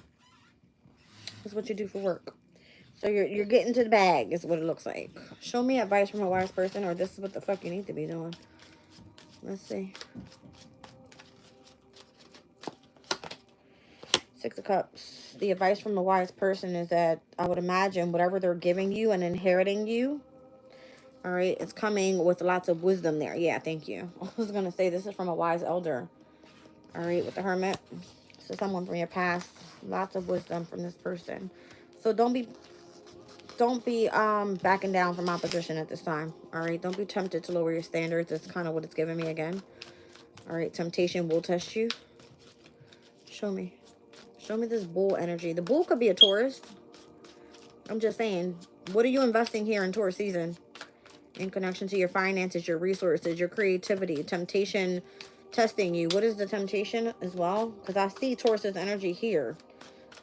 That's what you do for work. So you're getting to the bag is what it looks like. Show me advice from a wise person, or this is what the fuck you need to be doing. Let's see. 6 of Cups. The advice from a wise person is that I would imagine whatever they're giving you and inheriting you, all right, it's coming with lots of wisdom there. Yeah, thank you. I was going to say this is from a wise elder. All right, with the Hermit. So someone from your past. Lots of wisdom from this person. So don't be backing down from opposition at this time. All right, don't be tempted to lower your standards. That's kind of what it's giving me again. All right, temptation will test you. Show me. Show me this bull energy. The bull could be a Taurus. I'm just saying, what are you investing here in Taurus season? In connection to your finances, your resources, your creativity, temptation testing you. What is the temptation as well? Because I see Taurus's energy here.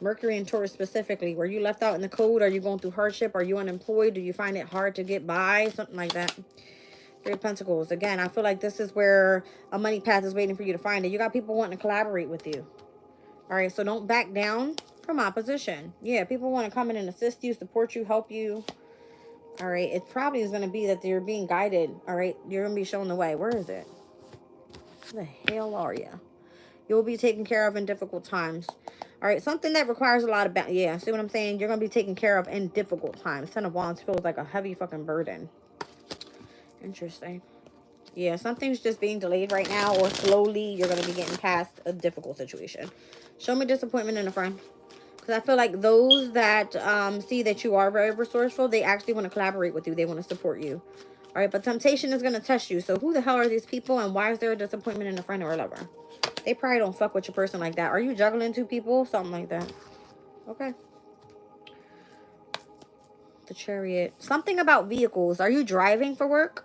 Mercury and Taurus specifically. Were you left out in the cold? Are you going through hardship? Are you unemployed? Do you find it hard to get by? Something like that. 3 of Pentacles. Again, I feel like this is where a money path is waiting for you to find it. You got people wanting to collaborate with you. All right, so don't back down from opposition. Yeah, people want to come in and assist you, support you, help you. All right, it probably is going to be that you're being guided. All right, you're going to be shown the way. Where is it? Where the hell are you? You'll be taken care of in difficult times. All right, something that requires a lot of balance. Yeah, see what I'm saying? You're going to be taken care of in difficult times. 10 of Wands feels like a heavy fucking burden. Interesting. Yeah, something's just being delayed right now, or slowly you're going to be getting past a difficult situation. Show me disappointment in a friend. Because I feel like those that see that you are very resourceful, they actually want to collaborate with you. They want to support you. All right, but temptation is going to test you. So who the hell are these people, and why is there a disappointment in a friend or a lover? They probably don't fuck with your person like that. Are you juggling 2 people? Something like that. Okay. The Chariot. Something about vehicles. Are you driving for work?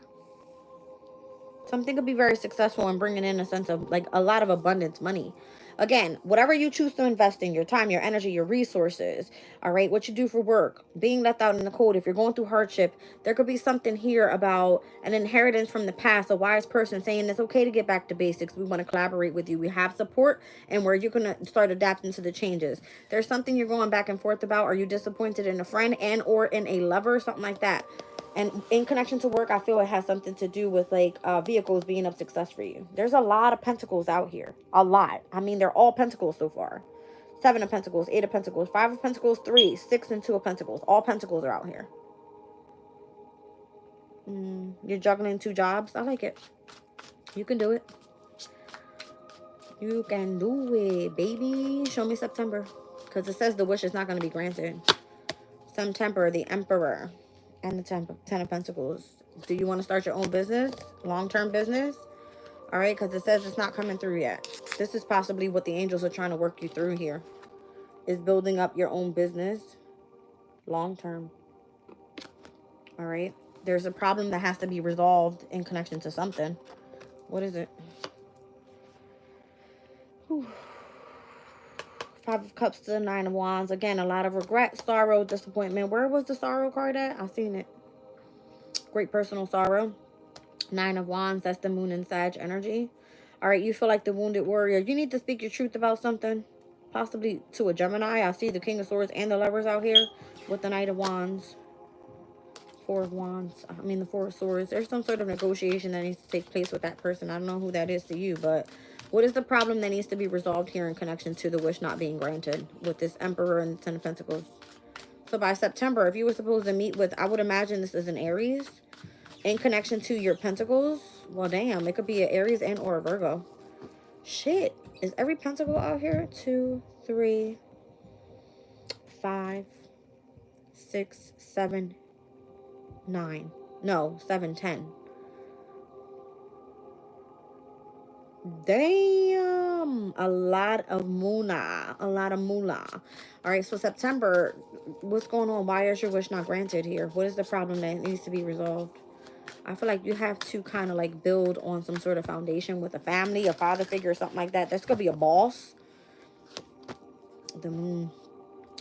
Something could be very successful in bringing in a sense of like a lot of abundance money. Again, whatever you choose to invest in, your time, your energy, your resources, all right, what you do for work, being left out in the cold, if you're going through hardship, there could be something here about an inheritance from the past, a wise person saying it's okay to get back to basics. We want to collaborate with you. We have support, and where you're going to start adapting to the changes. There's something you're going back and forth about. Are you disappointed in a friend and or in a lover? Something like that. And in connection to work, I feel it has something to do with like vehicles being of success for you. There's a lot of pentacles out here. A lot. I mean, they're all pentacles so far. 7 of pentacles, 8 of pentacles, 5 of pentacles, 3, 6, and 2 of pentacles. All pentacles are out here. You're juggling 2 jobs. I like it. You can do it. You can do it, baby. Show me September. Because it says the wish is not going to be granted. September, the Emperor. And the 10 of Pentacles. Do you want to start your own business? Long-term business? All right, because it says it's not coming through yet. This is possibly what the angels are trying to work you through here. Is building up your own business. Long-term. All right. There's a problem that has to be resolved in connection to something. What is it? Whew. 5 of Cups to the 9 of Wands. Again, a lot of regret, sorrow, disappointment. Where was the sorrow card at? I seen it. Great personal sorrow. 9 of Wands. That's the Moon and Sag energy. All right, you feel like the wounded warrior. You need to speak your truth about something. Possibly to a Gemini. I see the King of Swords and the Lovers out here with the Knight of Wands. 4 of Wands. I mean, the 4 of Swords. There's some sort of negotiation that needs to take place with that person. I don't know who that is to you, but what is the problem that needs to be resolved here in connection to the wish not being granted with this Emperor and 10 of Pentacles? So by September, if you were supposed to meet with, I would imagine this is an Aries in connection to your Pentacles. Well, damn, it could be an Aries and or a Virgo. Shit. Is every Pentacle out here? 2, 3, 5, 6, 7, 9. No, 7, 10. Damn, a lot of moolah. A lot of moolah. All right, so September, what's going on? Why is your wish not granted here? What is the problem that needs to be resolved? I feel like you have to kind of like build on some sort of foundation with a family, a father figure, or something like that. There's going to be a boss. The Moon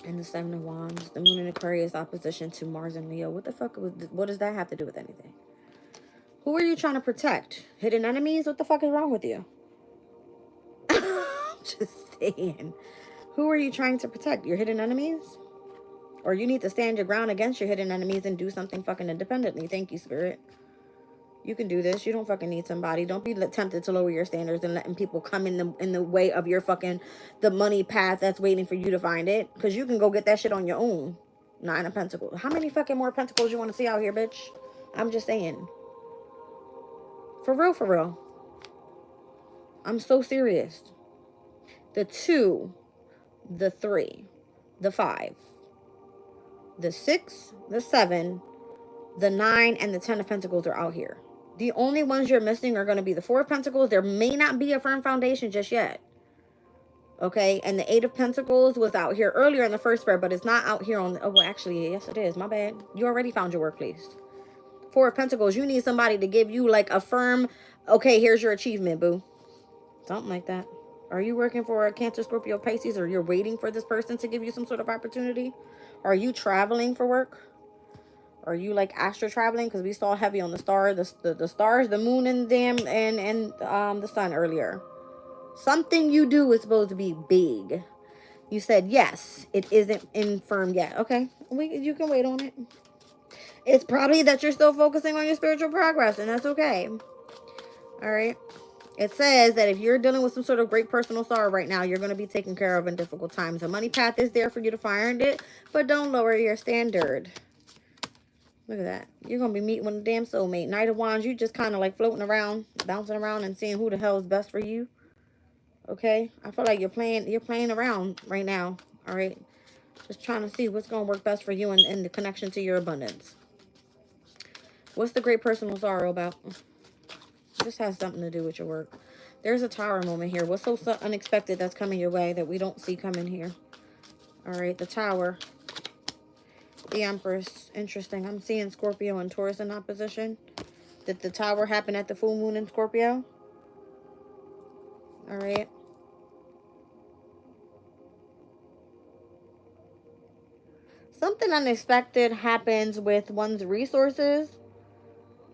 and the 7 of Wands. The Moon in Aquarius opposition to Mars and Leo. What the fuck? What does that have to do with anything? Who are you trying to protect? Hidden enemies? What the fuck is wrong with you? Just saying. Who are you trying to protect? Your hidden enemies? Or you need to stand your ground against your hidden enemies and do something fucking independently. Thank you, Spirit. You can do this. You don't fucking need somebody. Don't be tempted to lower your standards and letting people come in the way of your fucking, the money path that's waiting for you to find it. Because you can go get that shit on your own. 9 of Pentacles. How many fucking more Pentacles you want to see out here, bitch? I'm just saying. For real, for real. I'm so serious. The 2, the 3, the 5, the 6, the 7, the 9, and the 10 of Pentacles are out here. The only ones you're missing are going to be the 4 of Pentacles. There may not be a firm foundation just yet. Okay, and the 8 of Pentacles was out here earlier in the first spread, but it's not out here on... Oh, well, actually, yes, it is. My bad. You already found your workplace. 4 of Pentacles, you need somebody to give you like a firm... Okay, here's your achievement, boo. Something like that. Are you working for a Cancer, Scorpio, Pisces, or you're waiting for this person to give you some sort of opportunity? Are you traveling for work? Are you like astro traveling? Because we saw heavy on the star, the stars, the moon, and the sun earlier. Something you do is supposed to be big. You said yes. It isn't infirm yet. Okay, you can wait on it. It's probably that you're still focusing on your spiritual progress, and that's okay. All right. It says that if you're dealing with some sort of great personal sorrow right now, you're going to be taken care of in difficult times. The money path is there for you to find it, but don't lower your standard. Look at that. You're going to be meeting with a damn soulmate. Knight of Wands, you just kind of like floating around, bouncing around and seeing who the hell is best for you. Okay? I feel like you're playing around right now. All right? Just trying to see what's going to work best for you and the connection to your abundance. What's the great personal sorrow about? This has something to do with your work. There's a Tower moment here. What's so unexpected that's coming your way that we don't see coming here? All right, the Tower. The Empress. Interesting. I'm seeing Scorpio and Taurus in opposition. Did the Tower happen at the full moon in Scorpio? All right. Something unexpected happens with one's resources.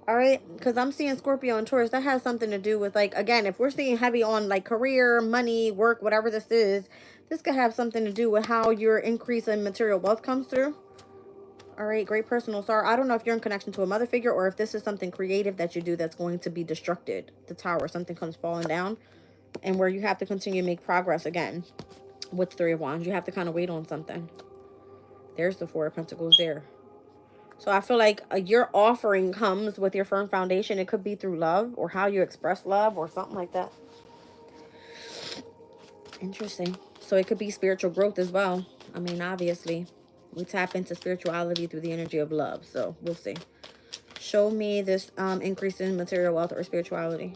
All right, because I'm seeing Scorpio and Taurus. That has something to do with, like, again, if we're seeing heavy on, like, career, money, work, whatever this is, this could have something to do with how your increase in material wealth comes through. All right, great personal star. I don't know if you're in connection to a mother figure or if this is something creative that you do that's going to be destructed. The Tower, something comes falling down and where you have to continue to make progress again. With Three of Wands, you have to kind of wait on something. There's the Four of Pentacles there. So I feel like your offering comes with your firm foundation. It could be through love or how you express love or something like that. Interesting. So it could be spiritual growth as well. I mean, obviously, we tap into spirituality through the energy of love. So we'll see. Show me this increase in material wealth or spirituality.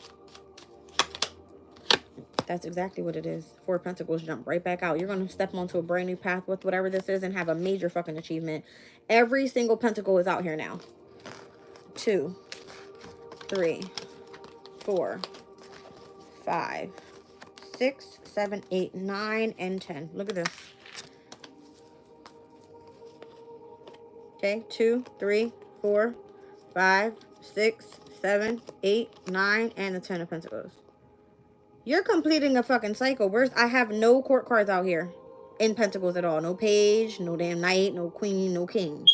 That's exactly what it is. Four of Pentacles, jump right back out. You're going to step onto a brand new path with whatever this is and have a major fucking achievement. Every single pentacle is out here now. 2, 3, 4, 5, 6, 7, 8, 9, and 10. Look at this. Okay, 2, 3, 4, 5, 6, 7, 8, 9, and the 10 of Pentacles. You're completing a fucking cycle. I have no court cards out here in Pentacles at all. No page, no damn knight, no queen, no king.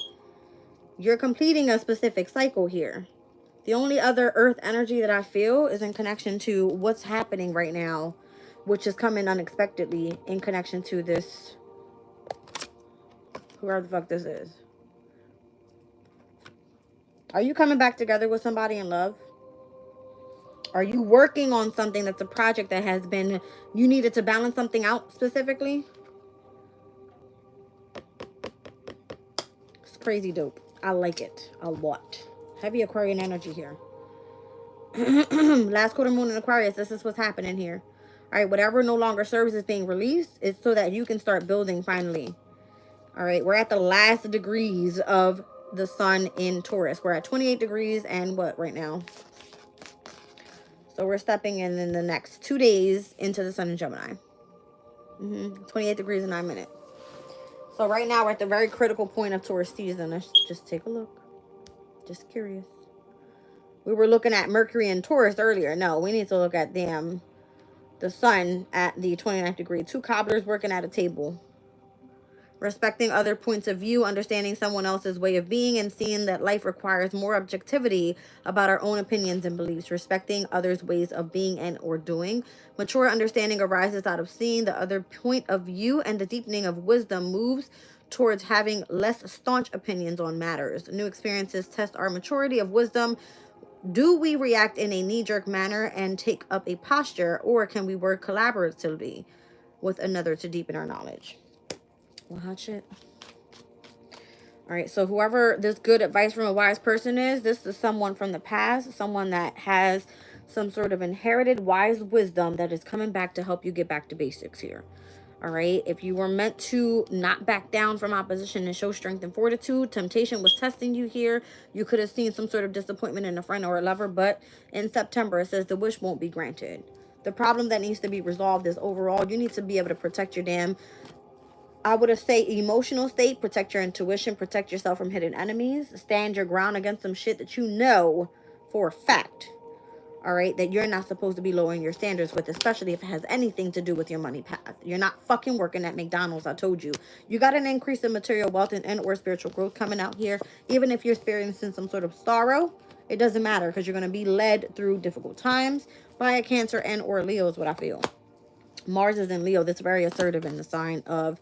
You're completing a specific cycle here. The only other earth energy that I feel is in connection to what's happening right now, which is coming unexpectedly in connection to this, whoever the fuck this is. Are you coming back together with somebody in love? Are you working on something that's a project that has been, you needed to balance something out specifically? It's crazy dope. I like it a lot. Heavy Aquarian energy here. Last quarter moon in Aquarius, this is what's happening here. All right, whatever no longer serves is being released. It's so that you can start building finally. All right, we're at the last degrees of the sun in Taurus. We're at 28 degrees and what right now? So we're stepping in the next 2 days into the sun in Gemini. 28 degrees and 9 minutes. So right now we're at the very critical point of Taurus season. Let's just take a look. Just curious. We were looking at Mercury and Taurus earlier. No, we need to look at the sun at the 29th degree. Two cobblers working at a table. Respecting other points of view, understanding someone else's way of being, and seeing that life requires more objectivity about our own opinions and beliefs. Respecting others' ways of being and or doing. Mature understanding arises out of seeing the other point of view, and the deepening of wisdom moves towards having less staunch opinions on matters. New experiences test our maturity of wisdom. Do we react in a knee-jerk manner and take up a posture, or can we work collaboratively with another to deepen our knowledge? Well, hot shit. All right, so whoever this good advice from a wise person is, this is someone from the past, someone that has some sort of inherited wise wisdom that is coming back to help you get back to basics here. All right, if you were meant to not back down from opposition and show strength and fortitude, temptation was testing you here. You could have seen some sort of disappointment in a friend or a lover, but in September, it says the wish won't be granted. The problem that needs to be resolved is overall, you need to be able to protect your damn, I would say, emotional state, protect your intuition, protect yourself from hidden enemies, stand your ground against some shit that you know for a fact, all right, that you're not supposed to be lowering your standards with, especially if it has anything to do with your money path. You're not fucking working at McDonald's, I told you. You got an increase in material wealth and or spiritual growth coming out here. Even if you're experiencing some sort of sorrow, it doesn't matter because you're going to be led through difficult times by a Cancer and or Leo is what I feel. Mars is in Leo. That's very assertive in the sign of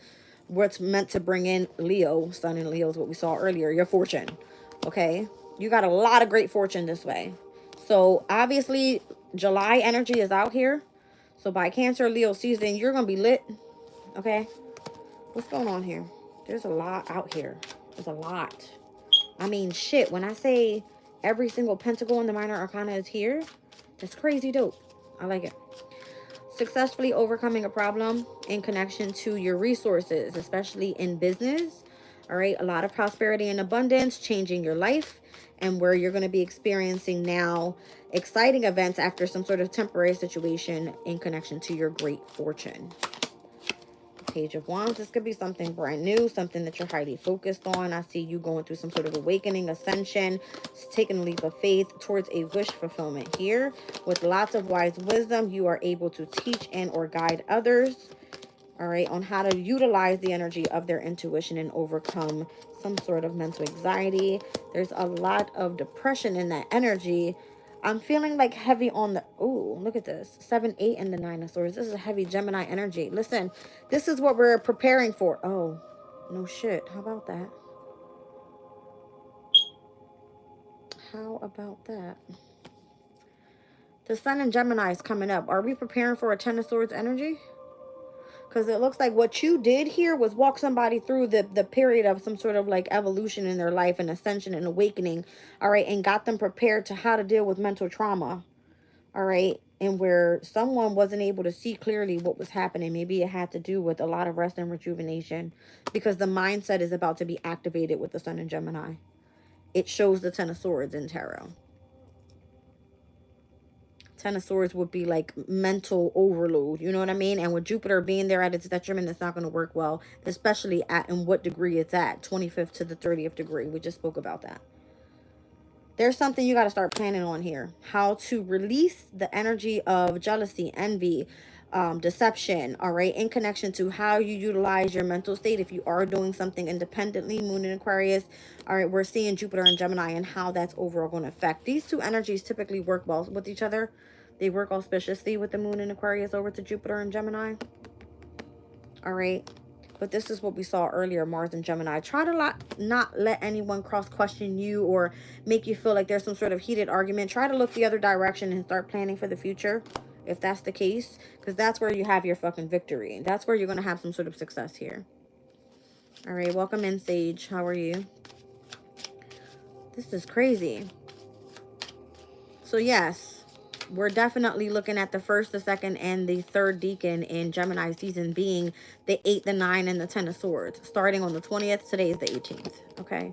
what's meant to bring in Leo. Sun in Leo is what we saw earlier. Your fortune. Okay. You got a lot of great fortune this way. So obviously July energy is out here. So by Cancer Leo season, you're going to be lit. Okay. What's going on here? There's a lot out here. There's a lot. I mean, shit. When I say every single pentacle in the minor arcana is here, that's crazy dope. I like it. Successfully overcoming a problem in connection to your resources, especially in business. All right, a lot of prosperity and abundance, changing your life, and where you're going to be experiencing now exciting events after some sort of temporary situation in connection to your great fortune. Page of Wands. This could be something brand new, something that you're highly focused on. I see you going through some sort of awakening, ascension, taking a leap of faith towards a wish fulfillment here. With lots of wise wisdom, you are able to teach and or guide others, all right, on how to utilize the energy of their intuition and overcome some sort of mental anxiety. There's a lot of depression in that energy. I'm feeling like heavy on the, oh, look at this. 7, 8, and the 9 of Swords. This is a heavy Gemini energy. Listen, this is what we're preparing for. Oh, no shit. How about that? How about that? The Sun in Gemini is coming up. Are we preparing for a 10 of Swords energy? Because it looks like what you did here was walk somebody through the period of some sort of like evolution in their life and ascension and awakening. All right. And got them prepared to how to deal with mental trauma. All right. And where someone wasn't able to see clearly what was happening. Maybe it had to do with a lot of rest and rejuvenation. Because the mindset is about to be activated with the Sun in Gemini. It shows the 10 of Swords in tarot. 10 of Swords would be like mental overload, you know what I mean? And with Jupiter being there at its detriment, it's not going to work well, especially at in what degree it's at, 25th to the 30th degree. We just spoke about that. There's something you got to start planning on here. How to release the energy of jealousy, envy, deception, all right, in connection to how you utilize your mental state. If you are doing something independently, Moon in Aquarius, all right, we're seeing Jupiter and Gemini and how that's overall going to affect. These two energies typically work well with each other. They work auspiciously with the Moon in Aquarius over to Jupiter and Gemini. All right. But this is what we saw earlier, Mars and Gemini. Try to not let anyone cross-question you or make you feel like there's some sort of heated argument. Try to look the other direction and start planning for the future, if that's the case. Because that's where you have your fucking victory. That's where you're going to have some sort of success here. All right. Welcome in, Sage. How are you? This is crazy. So, yes. We're definitely looking at the first, the second, and the third decan in Gemini season being the 8, the 9, and the 10 of Swords. Starting on the 20th, today is the 18th. Okay.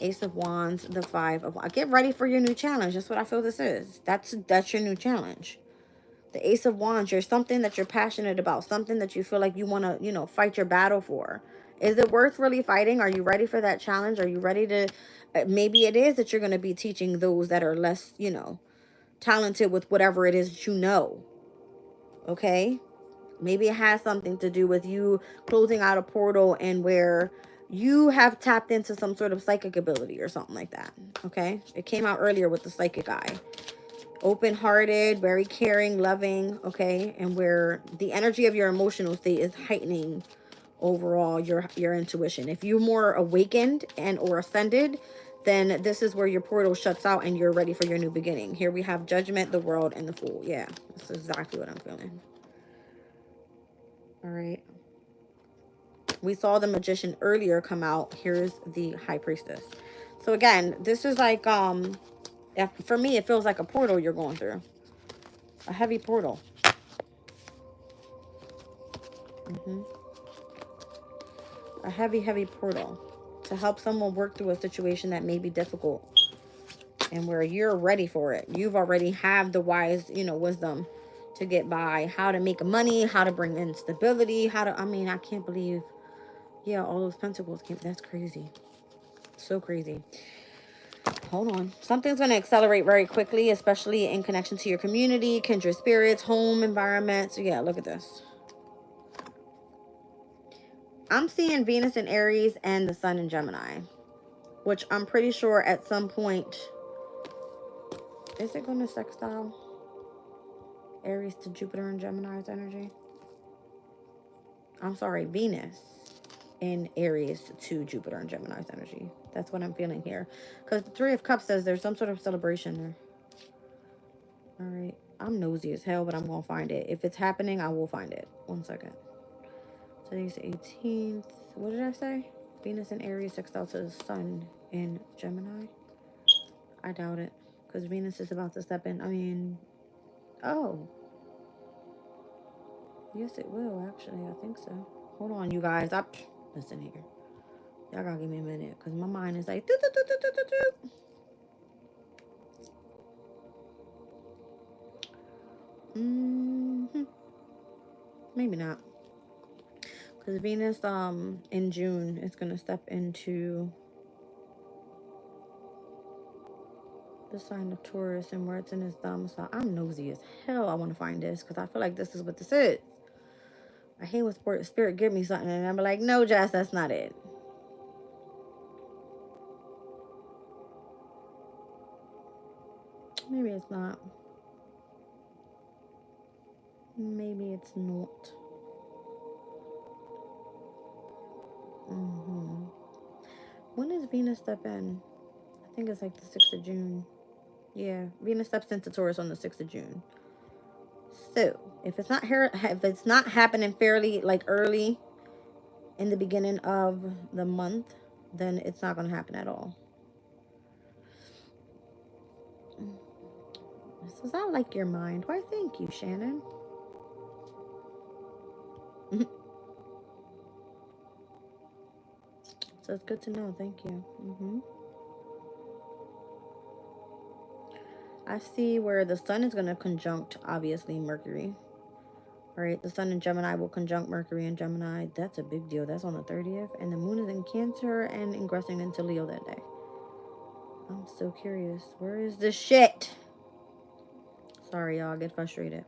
Ace of Wands, the 5 of Wands. Get ready for your new challenge. That's what I feel this is. That's your new challenge. The Ace of Wands, you're something that you're passionate about. Something that you feel like you want to, you know, fight your battle for. Is it worth really fighting? Are you ready for that challenge? Are you ready to... maybe it is that you're going to be teaching those that are less, you know, talented with whatever it is that you know. Okay, maybe it has something to do with you closing out a portal and where you have tapped into some sort of psychic ability or something like that. Okay, it came out earlier with the psychic eye. Open-hearted, very caring, loving. Okay, and where the energy of your emotional state is heightening overall your intuition. If you're more awakened and or ascended, then this is where your portal shuts out and you're ready for your new beginning. Here we have Judgment, the World, and the Fool. Yeah, that's exactly what I'm feeling. All right. We saw the Magician earlier come out. Here's the High Priestess. So again, this is like, for me, it feels like a portal you're going through. A heavy portal. A heavy, heavy portal to help someone work through a situation that may be difficult. And where you're ready for it. You've already have the wise, you know, wisdom to get by. How to make money, how to bring in stability, how to, I mean, I can't believe, yeah, all those pentacles came. That's crazy. So crazy. Hold on. Something's going to accelerate very quickly, especially in connection to your community, kindred spirits, home environment. So yeah, look at this. I'm seeing Venus in Aries and the Sun in Gemini, which I'm pretty sure at some point... Is it going to sextile Aries to Jupiter and Gemini's energy? I'm sorry, Venus in Aries to Jupiter and Gemini's energy. That's what I'm feeling here. Because the Three of Cups says there's some sort of celebration there. All right. I'm nosy as hell, but I'm going to find it. If it's happening, I will find it. 1 second. Today's the 18th. What did I say? Venus in Aries sextile to the Sun in Gemini. I doubt it. Because Venus is about to step in. I mean, oh. Yes, it will, actually. I think so. Hold on, you guys. Listen here. Y'all gotta give me a minute, because my mind is like... Doo, doo, doo, doo, doo, doo, doo. Maybe not. Because Venus, in June, is going to step into the sign of Taurus and where it's in his thumb. So I'm nosy as hell. I want to find this because I feel like this is what this is. I hate when spirit give me something and I'm like, no, Jess, that's not it. Maybe it's not. Maybe it's not. When does Venus step in? I think it's like the 6th of June. Yeah, Venus steps into Taurus on the 6th of June. So if it's not here, if it's not happening fairly like early in the beginning of the month, then it's not going to happen at all. So I like your mind. Why, thank you, Shannon. So it's good to know. Thank you. I see where the sun is going to conjunct, obviously, Mercury. All right, the sun in Gemini will conjunct Mercury in Gemini. That's a big deal. That's on the 30th. And the moon is in Cancer and ingressing into Leo that day. I'm so curious. Where is this shit? Sorry, y'all. I get frustrated.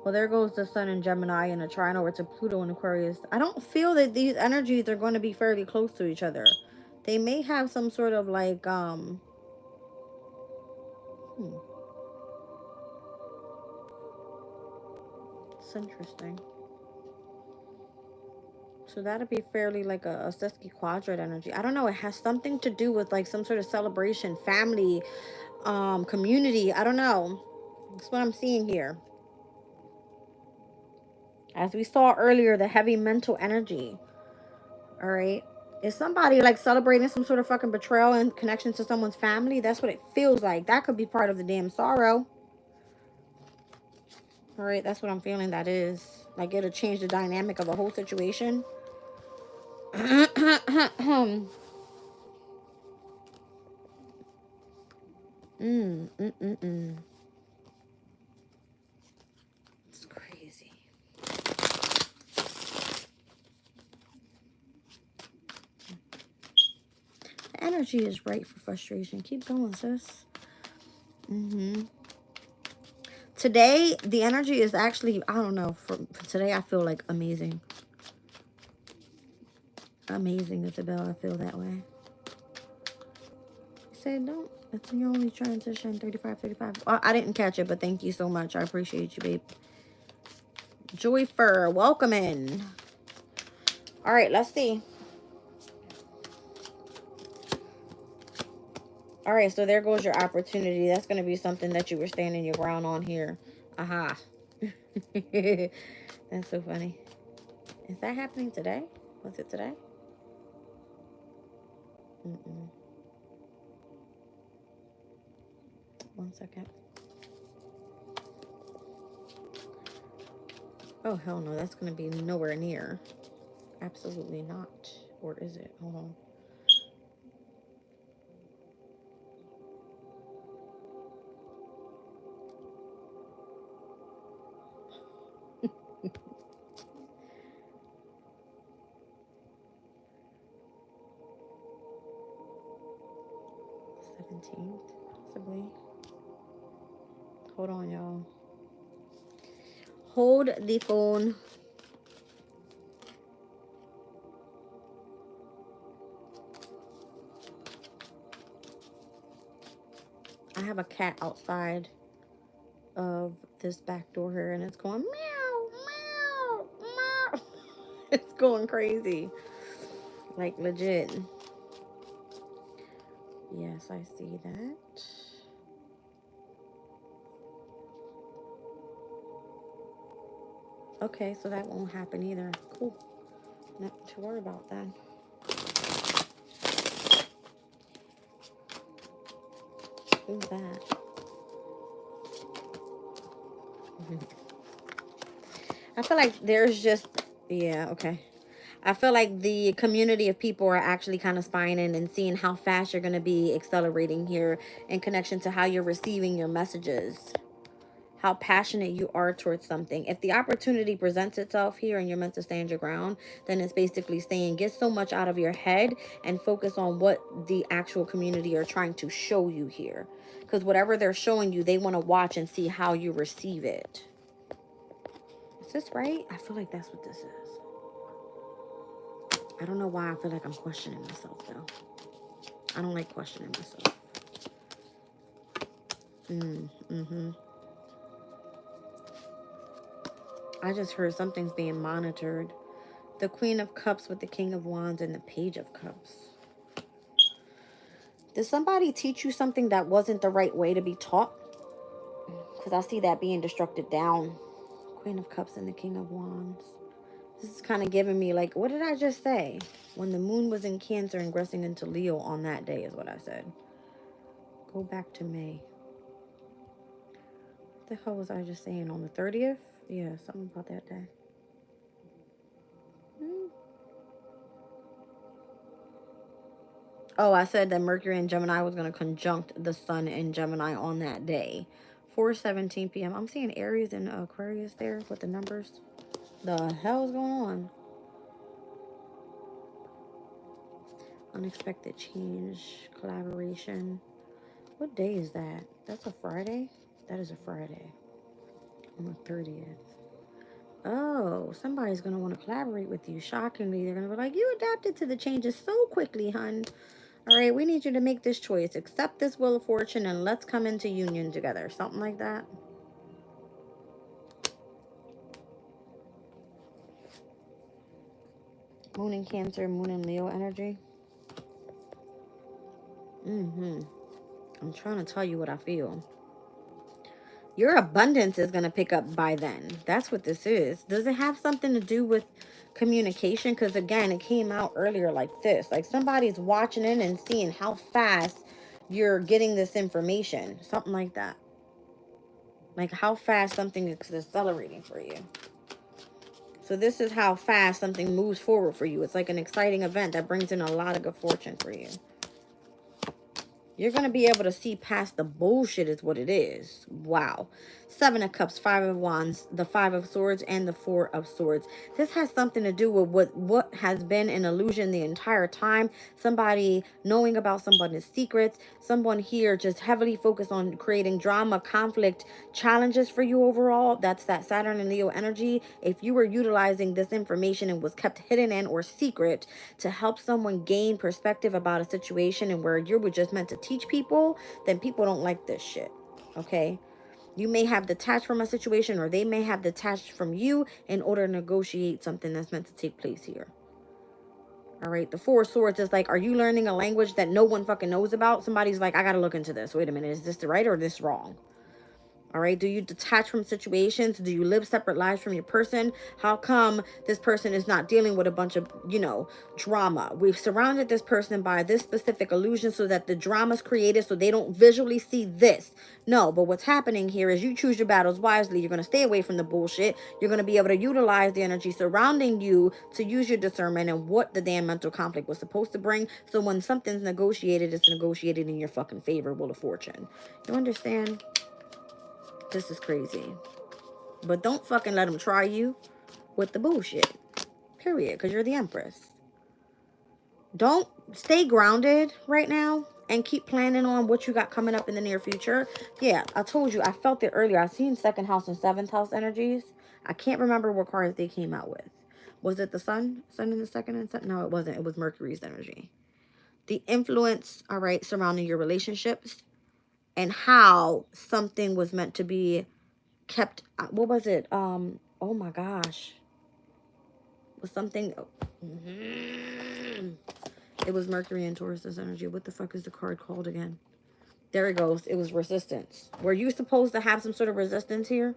Well, there goes the sun in Gemini and a trine over to Pluto in Aquarius. I don't feel that these energies are going to be fairly close to each other. They may have some sort of like, it's interesting. So that'd be fairly like a sesquiquadrate energy. I don't know. It has something to do with like some sort of celebration, family, community. I don't know. That's what I'm seeing here. As we saw earlier, the heavy mental energy. All right. Is somebody like celebrating some sort of fucking betrayal in connection to someone's family? That's what it feels like. That could be part of the damn sorrow. All right. That's what I'm feeling that is. Like it'll change the dynamic of a whole situation. It's crazy. The energy is right for frustration. Keep going, sis. Today, the energy is actually, I don't know, for today I feel like amazing. Amazing, Isabel. I feel that way. You said don't. It's your only transition, 35, 35. Oh, I didn't catch it, but thank you so much. I appreciate you, babe. Joy Fur, welcome in. All right, let's see. All right, so there goes your opportunity. That's going to be something that you were standing your ground on here. Aha. That's so funny. Is that happening today? Was it today? One second. Oh, hell no. That's going to be nowhere near. Absolutely not. Or is it? Hold on. Possibly. Hold on, y'all. Hold the phone. I have a cat outside of this back door here, and it's going meow, meow, meow. It's going crazy. Like, legit. Yes, I see that. Okay, so that won't happen either. Cool. Nothing to worry about then. Who's that? I feel like there's just, yeah, okay. I feel like the community of people are actually kind of spying in and seeing how fast you're going to be accelerating here in connection to how you're receiving your messages, how passionate you are towards something. If the opportunity presents itself here and you're meant to stand your ground, then it's basically saying get so much out of your head and focus on what the actual community are trying to show you here. Because whatever they're showing you, they want to watch and see how you receive it. Is this right? I feel like that's what this is. I don't know why I feel like I'm questioning myself, though. I don't like questioning myself. I just heard something's being monitored. The Queen of Cups with the King of Wands and the Page of Cups. Did somebody teach you something that wasn't the right way to be taught? Because I see that being destructed down. Queen of Cups and the King of Wands. This is kind of giving me like, what did I just say? When the moon was in Cancer and ingressing into Leo on that day is what I said. Go back to May. What the hell was I just saying? On the 30th? Yeah, something about that day. Oh, I said that Mercury in Gemini was going to conjunct the sun in Gemini on that day. 4:17 p.m. I'm seeing Aries and Aquarius there with the numbers. The hell is going on? Unexpected change, collaboration. What day is that? That's a Friday? That is a Friday. On the 30th. Oh, somebody's going to want to collaborate with you. Shockingly, they're going to be like, you adapted to the changes so quickly, hun. All right, we need you to make this choice. Accept this wheel of fortune and let's come into union together. Something like that. Moon in Cancer, Moon in Leo energy. I'm trying to tell you what I feel. Your abundance is going to pick up by then. That's what this is. Does it have something to do with communication? Because again, it came out earlier like this. Like somebody's watching in and seeing how fast you're getting this information. Something like that. Like how fast something is accelerating for you. So this is how fast something moves forward for you. It's like an exciting event that brings in a lot of good fortune for you. You're going to be able to see past the bullshit is what it is. Wow. 7 of Cups, 5 of Wands, the 5 of Swords, and the 4 of Swords. This has something to do with what has been an illusion the entire time. Somebody knowing about somebody's secrets. Someone here just heavily focused on creating drama, conflict, challenges for you overall. That's that Saturn and Leo energy. If you were utilizing this information and was kept hidden and or secret to help someone gain perspective about a situation and where you were just meant to teach people, then people don't like this shit. Okay? You may have detached from a situation or they may have detached from you in order to negotiate something that's meant to take place here. All right. The 4 of Swords is like, are you learning a language that no one fucking knows about? Somebody's like, I got to look into this. Wait a minute. Is this the right or this wrong? All right. Do you detach from situations? Do you live separate lives from your person? How come this person is not dealing with a bunch of, drama? We've surrounded this person by this specific illusion so that the drama's created so they don't visually see this. No, but what's happening here is you choose your battles wisely. You're going to stay away from the bullshit. You're going to be able to utilize the energy surrounding you to use your discernment and what the damn mental conflict was supposed to bring. So when something's negotiated, it's negotiated in your fucking favor, Wheel of Fortune. You understand? This is crazy. But don't fucking let them try you with the bullshit. Period. Because you're the Empress. Don't stay grounded right now and keep planning on what you got coming up in the near future. Yeah, I told you. I felt it earlier. I seen 2nd house and 7th house energies. I can't remember what cards they came out with. Was it the sun? Sun in the 2nd and 7th? No, it wasn't. It was Mercury's energy. The influence, all right, surrounding your relationships and how something was meant to be kept. What was it? Oh my gosh. Was something. It was Mercury and Taurus's energy. What the fuck is the card called again? There it goes. It was resistance. Were you supposed to have some sort of resistance here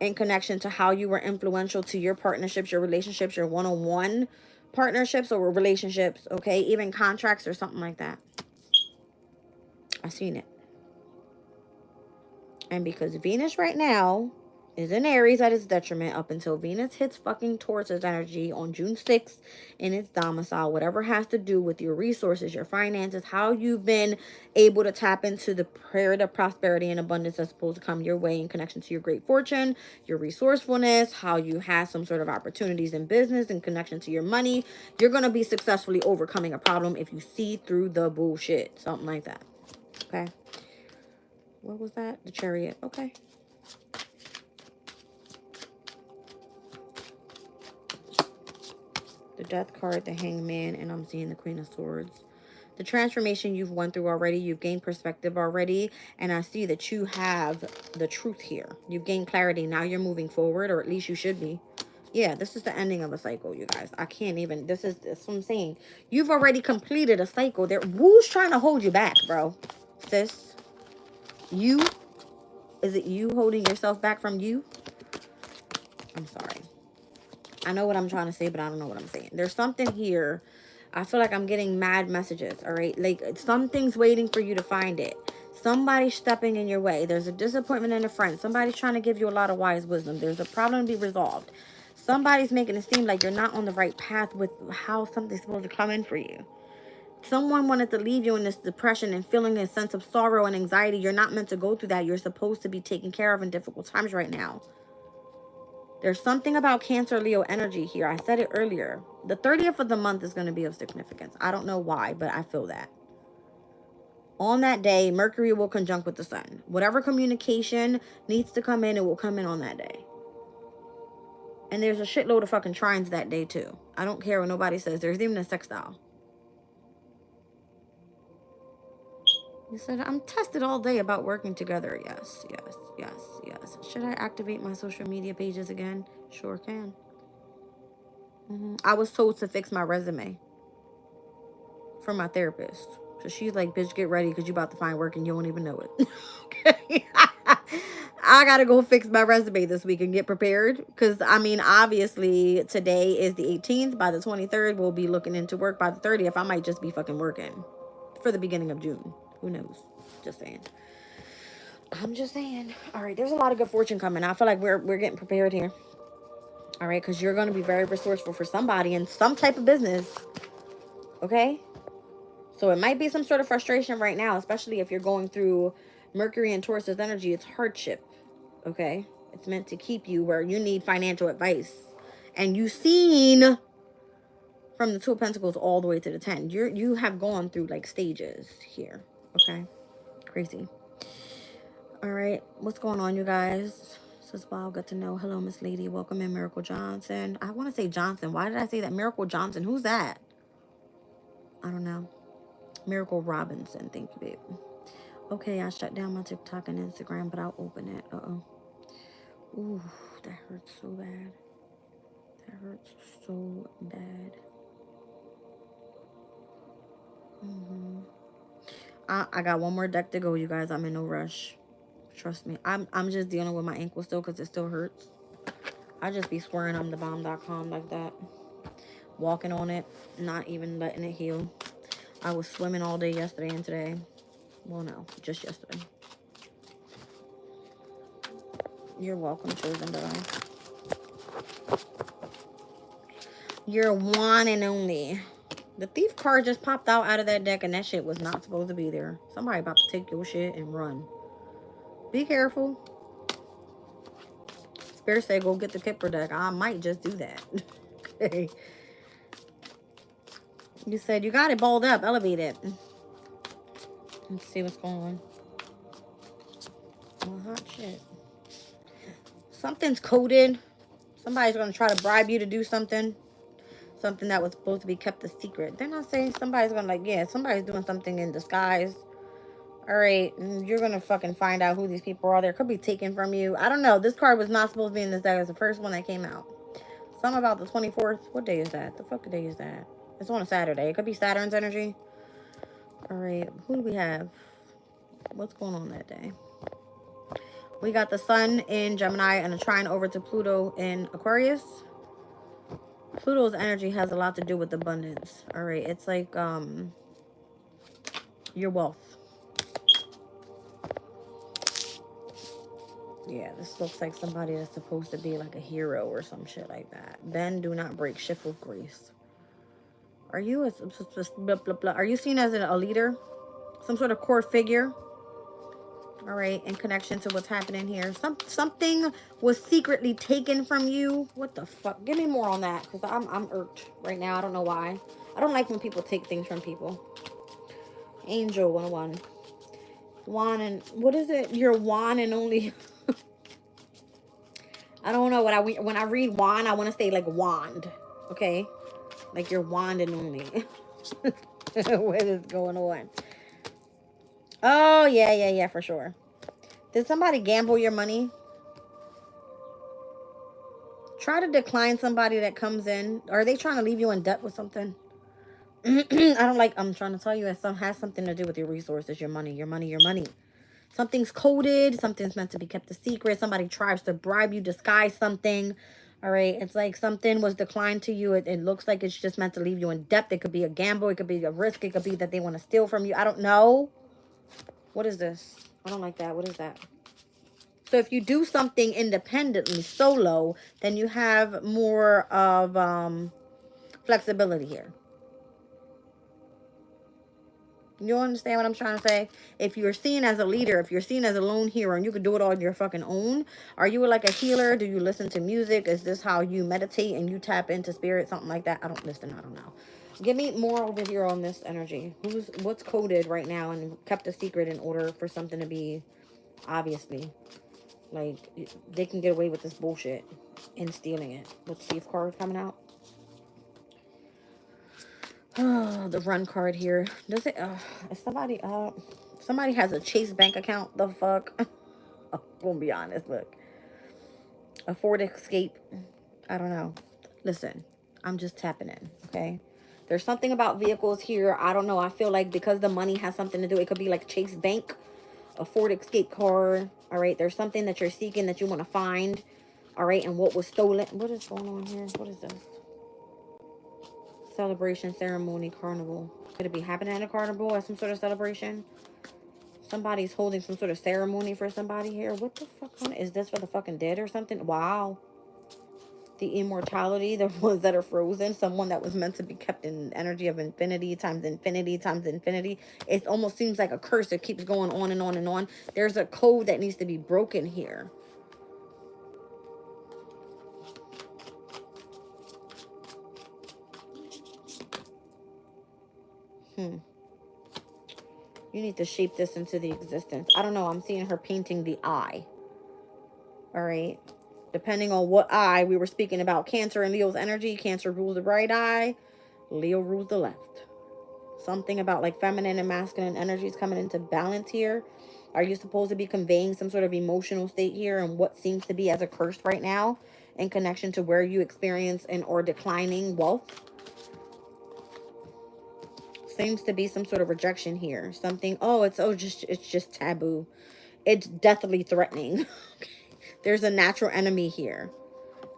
in connection to how you were influential to your partnerships, your relationships, your one-on-one partnerships or relationships, okay? Even contracts or something like that. I seen it. And because Venus right now is in Aries at its detriment up until Venus hits fucking Taurus' energy on June 6th in its domicile. Whatever has to do with your resources, your finances, how you've been able to tap into the period of prosperity and abundance that's supposed to come your way in connection to your great fortune, your resourcefulness, how you have some sort of opportunities in business in connection to your money. You're going to be successfully overcoming a problem if you see through the bullshit. Something like that. Okay. What was that? The Chariot. Okay. The Death card, the Hangman, and I'm seeing the Queen of Swords. The transformation you've went through already, you've gained perspective already, and I see that you have the truth here. You've gained clarity. Now you're moving forward, or at least you should be. Yeah, this is the ending of a cycle, you guys. I can't even, this is what I'm saying. You've already completed a cycle. Who's trying to hold you back, bro? Sis? You? Is it you holding yourself back from you? I'm sorry. I know what I'm trying to say, but I don't know what I'm saying. There's something here. I feel like I'm getting mad messages, all right? Like, something's waiting for you to find it. Somebody's stepping in your way. There's a disappointment in a friend. Somebody's trying to give you a lot of wise wisdom. There's a problem to be resolved. Somebody's making it seem like you're not on the right path with how something's supposed to come in for you. Someone wanted to leave you in this depression and feeling a sense of sorrow and anxiety. You're not meant to go through that. You're supposed to be taken care of in difficult times right now. There's something about Cancer Leo energy here. I said it earlier. The 30th of the month is going to be of significance. I don't know why, but I feel that. On that day, Mercury will conjunct with the sun. Whatever communication needs to come in, it will come in on that day. And there's a shitload of fucking trines that day too. I don't care what nobody says. There's even a sextile. You said, I'm tested all day about working together. Yes, yes, yes, yes. Should I activate my social media pages again? Sure can. I was told to fix my resume from my therapist. So she's like, bitch, get ready because you about to find work and you don't even know it. Okay. I got to go fix my resume this week and get prepared. Because, I mean, obviously, today is the 18th. By the 23rd, we'll be looking into work. By the 30th, I might just be fucking working for the beginning of June. Who knows? Just saying. I'm just saying. All right, there's a lot of good fortune coming. I feel like we're getting prepared here. All right, because you're going to be very resourceful for somebody in some type of business. Okay? So it might be some sort of frustration right now, especially if you're going through Mercury and Taurus's energy. It's hardship. Okay? It's meant to keep you where you need financial advice. And you've seen from the Two of Pentacles all the way to the 10. You have gone through like stages here. Okay? Crazy. All right. What's going on, you guys? This is wild. Good to know. Hello, Miss Lady. Welcome in, Miracle Johnson. I want to say Johnson. Why did I say that? Miracle Johnson. Who's that? I don't know. Miracle Robinson. Thank you, babe. Okay, I shut down my TikTok and Instagram, but I'll open it. Uh-oh. Ooh, that hurts so bad. That hurts so bad. I got one more deck to go, you guys. I'm in no rush. Trust me. I'm just dealing with my ankle still because it still hurts. I just be swearing I'm the bomb.com like that. Walking on it, not even letting it heal. I was swimming all day yesterday and today. Well, no, just yesterday. You're welcome, chosen divine. You're one and only. The Thief card just popped out of that deck, and that shit was not supposed to be there. Somebody about to take your shit and run. Be careful. Spirit said go get the Kipper deck. I might just do that. Okay. You said you got it balled up. Elevate it. Let's see what's going on. Well, hot shit. Something's coded. Somebody's going to try to bribe you to do something. Something that was supposed to be kept a secret. They're not saying somebody's going to like, yeah, somebody's doing something in disguise. All right, you're going to fucking find out who these people are. They could be taken from you. I don't know. This card was not supposed to be in this deck. It was the first one that came out. Something about the 24th. What day is that? The fuck day is that? It's on a Saturday. It could be Saturn's energy. All right, who do we have? What's going on that day? We got the sun in Gemini and a trine over to Pluto in Aquarius. Pluto's energy has a lot to do with abundance. All right, it's like your wealth. Yeah, this looks like somebody that's supposed to be like a hero or some shit like that. Bend, do not break, shift with grace. Are you a blah, blah, blah. Are you seen as a leader? Some sort of core figure? All right, in connection to what's happening here. Something was secretly taken from you. What the fuck? Give me more on that, because I'm irked right now. I don't know why. I don't like when people take things from people. Angel 101. One and what is it? Your one and only. I don't know what when I read wand, I want to say like wand. Okay, like your wand and only. What is going on? Oh yeah, for sure. Did somebody gamble your money? Try to decline somebody that comes in. Are they trying to leave you in debt with something? I don't like. I'm trying to tell you, it has something to do with your resources, your money, your money, your money. Something's coded. Something's meant to be kept a secret. Somebody tries to bribe you, disguise something. All right. It's like something was declined to you. It looks like it's just meant to leave you in debt. It could be a gamble. It could be a risk. It could be that they want to steal from you. I don't know. What is this? I don't like that. What is that? So if you do something independently, solo, then you have more of flexibility here. You understand what I'm trying to say? If you're seen as a leader, if you're seen as a lone hero and you can do it all on your fucking own, are you like a healer? Do you listen to music? Is this how you meditate and you tap into spirit? Something like that? I don't listen. I don't know. Give me more over here on this energy. What's coded right now and kept a secret in order for something to be obviously like they can get away with this bullshit and stealing it. Let's see if card coming out. Oh, the run card here. Does it is somebody has a Chase bank account? The fuck? I'm gonna be honest, look. Afford escape. I don't know. Listen, I'm just tapping in, okay? There's something about vehicles here. I don't know. I feel like because the money has something to do, it could be like Chase Bank, a Ford Escape car. All right, there's something that you're seeking that you want to find. All right, and what was stolen? What is going on here? What is this? Celebration, ceremony, carnival. Could it be happening at a carnival or some sort of celebration? Somebody's holding some sort of ceremony for somebody here. What the fuck is this for the fucking dead or something? Wow. The immortality, the ones that are frozen. Someone that was meant to be kept in energy of infinity times infinity times infinity. It almost seems like a curse that keeps going on and on and on. There's a code that needs to be broken here. You need to shape this into the existence. I don't know. I'm seeing her painting the eye. All right. Depending on what eye we were speaking about. Cancer and Leo's energy. Cancer rules the right eye. Leo rules the left. Something about like feminine and masculine energies coming into balance here. Are you supposed to be conveying some sort of emotional state here and what seems to be as a curse right now in connection to where you experience and or declining wealth? Seems to be some sort of rejection here. Something, it's just taboo. It's deathly threatening. There's a natural enemy here.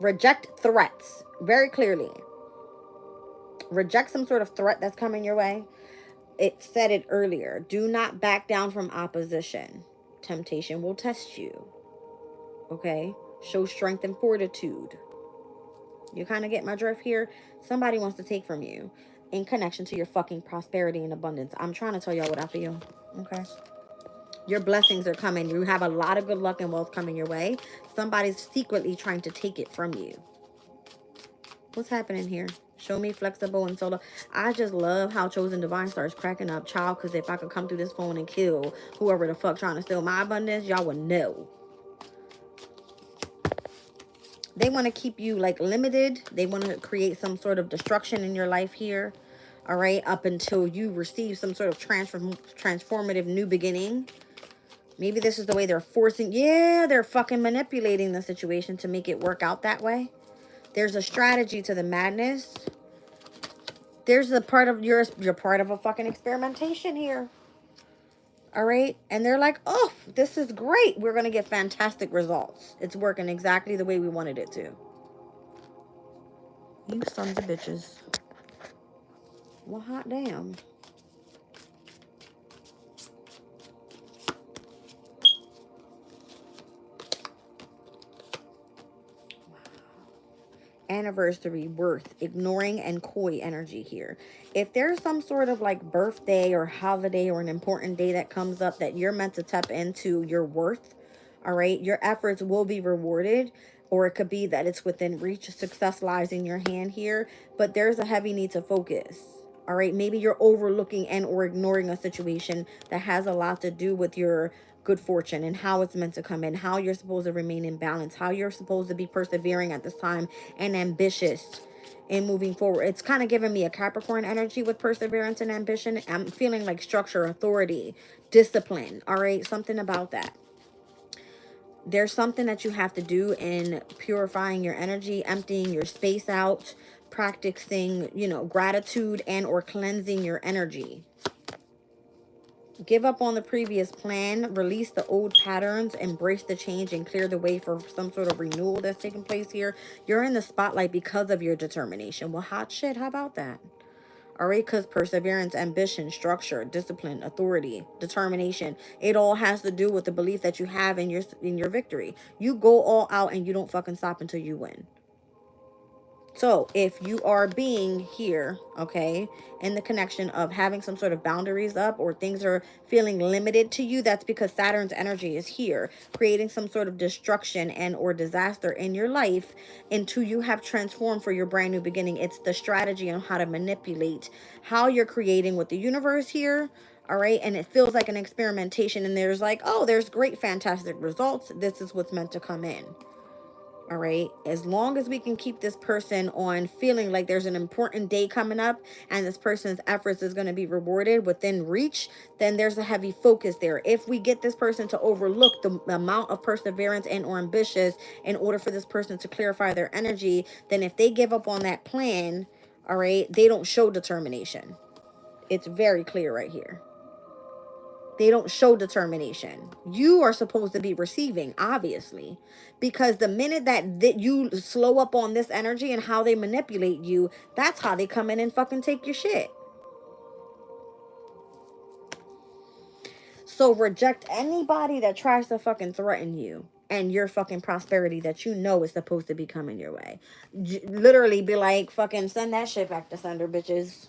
Reject threats very clearly. Reject some sort of threat that's coming your way. It said it earlier. Do not back down from opposition. Temptation will test you. Okay? Show strength and fortitude. You kind of get my drift here? Somebody wants to take from you in connection to your fucking prosperity and abundance. I'm trying to tell y'all what I feel. Okay? Your blessings are coming. You have a lot of good luck and wealth coming your way. Somebody's secretly trying to take it from you. What's happening here? Show me flexible and solo. I just love how Chosen Divine starts cracking up, child, because if I could come through this phone and kill whoever the fuck trying to steal my abundance, y'all would know. They want to keep you like limited. They want to create some sort of destruction in your life here. All right, up until you receive some sort of transformative new beginning. Maybe this is the way they're forcing. Yeah, they're fucking manipulating the situation to make it work out that way. There's a strategy to the madness. There's a part of you're part of a fucking experimentation here. All right. And they're like, oh, this is great. We're going to get fantastic results. It's working exactly the way we wanted it to. You sons of bitches. Well, hot damn. anniversary, worth, ignoring, and coy energy here. If there's some sort of like birthday or holiday or an important day that comes up that you're meant to tap into your worth, all right, your efforts will be rewarded, or it could be that it's within reach. Success lies in your hand here, but there's a heavy need to focus. All right, maybe you're overlooking and or ignoring a situation that has a lot to do with your good fortune and how it's meant to come in, how you're supposed to remain in balance, how you're supposed to be persevering at this time and ambitious in moving forward. It's kind of giving me a Capricorn energy with perseverance and ambition. I'm feeling like structure, authority, discipline. All right, something about that. There's something that you have to do in purifying your energy, emptying your space out, practicing, you know, gratitude and or cleansing your energy. Give up on the previous plan, release the old patterns, embrace the change, and clear the way for some sort of renewal that's taking place here. You're in the spotlight because of your determination. Well, hot shit, how about that? All right, because perseverance, ambition, structure, discipline, authority, determination, it all has to do with the belief that you have in your victory. You go all out and you don't fucking stop until you win. So if you are being here, okay, in the connection of having some sort of boundaries up or things are feeling limited to you, that's because Saturn's energy is here, creating some sort of destruction and or disaster in your life until you have transformed for your brand new beginning. It's the strategy on how to manipulate how you're creating with the universe here. All right. And it feels like an experimentation. And there's like, oh, there's great, fantastic results. This is what's meant to come in. All right, as long as we can keep this person on feeling like there's an important day coming up and this person's efforts is going to be rewarded within reach, then there's a heavy focus there. If we get this person to overlook the amount of perseverance and or ambitious in order for this person to clarify their energy, then if they give up on that plan, all right, they don't show determination. It's very clear right here. They don't show determination. You are supposed to be receiving, obviously, because the minute that you slow up on this energy and how they manipulate you, that's how they come in and fucking take your shit. So reject anybody that tries to fucking threaten you and your fucking prosperity that you know is supposed to be coming your way. Literally be like, fucking send that shit back to sender, bitches.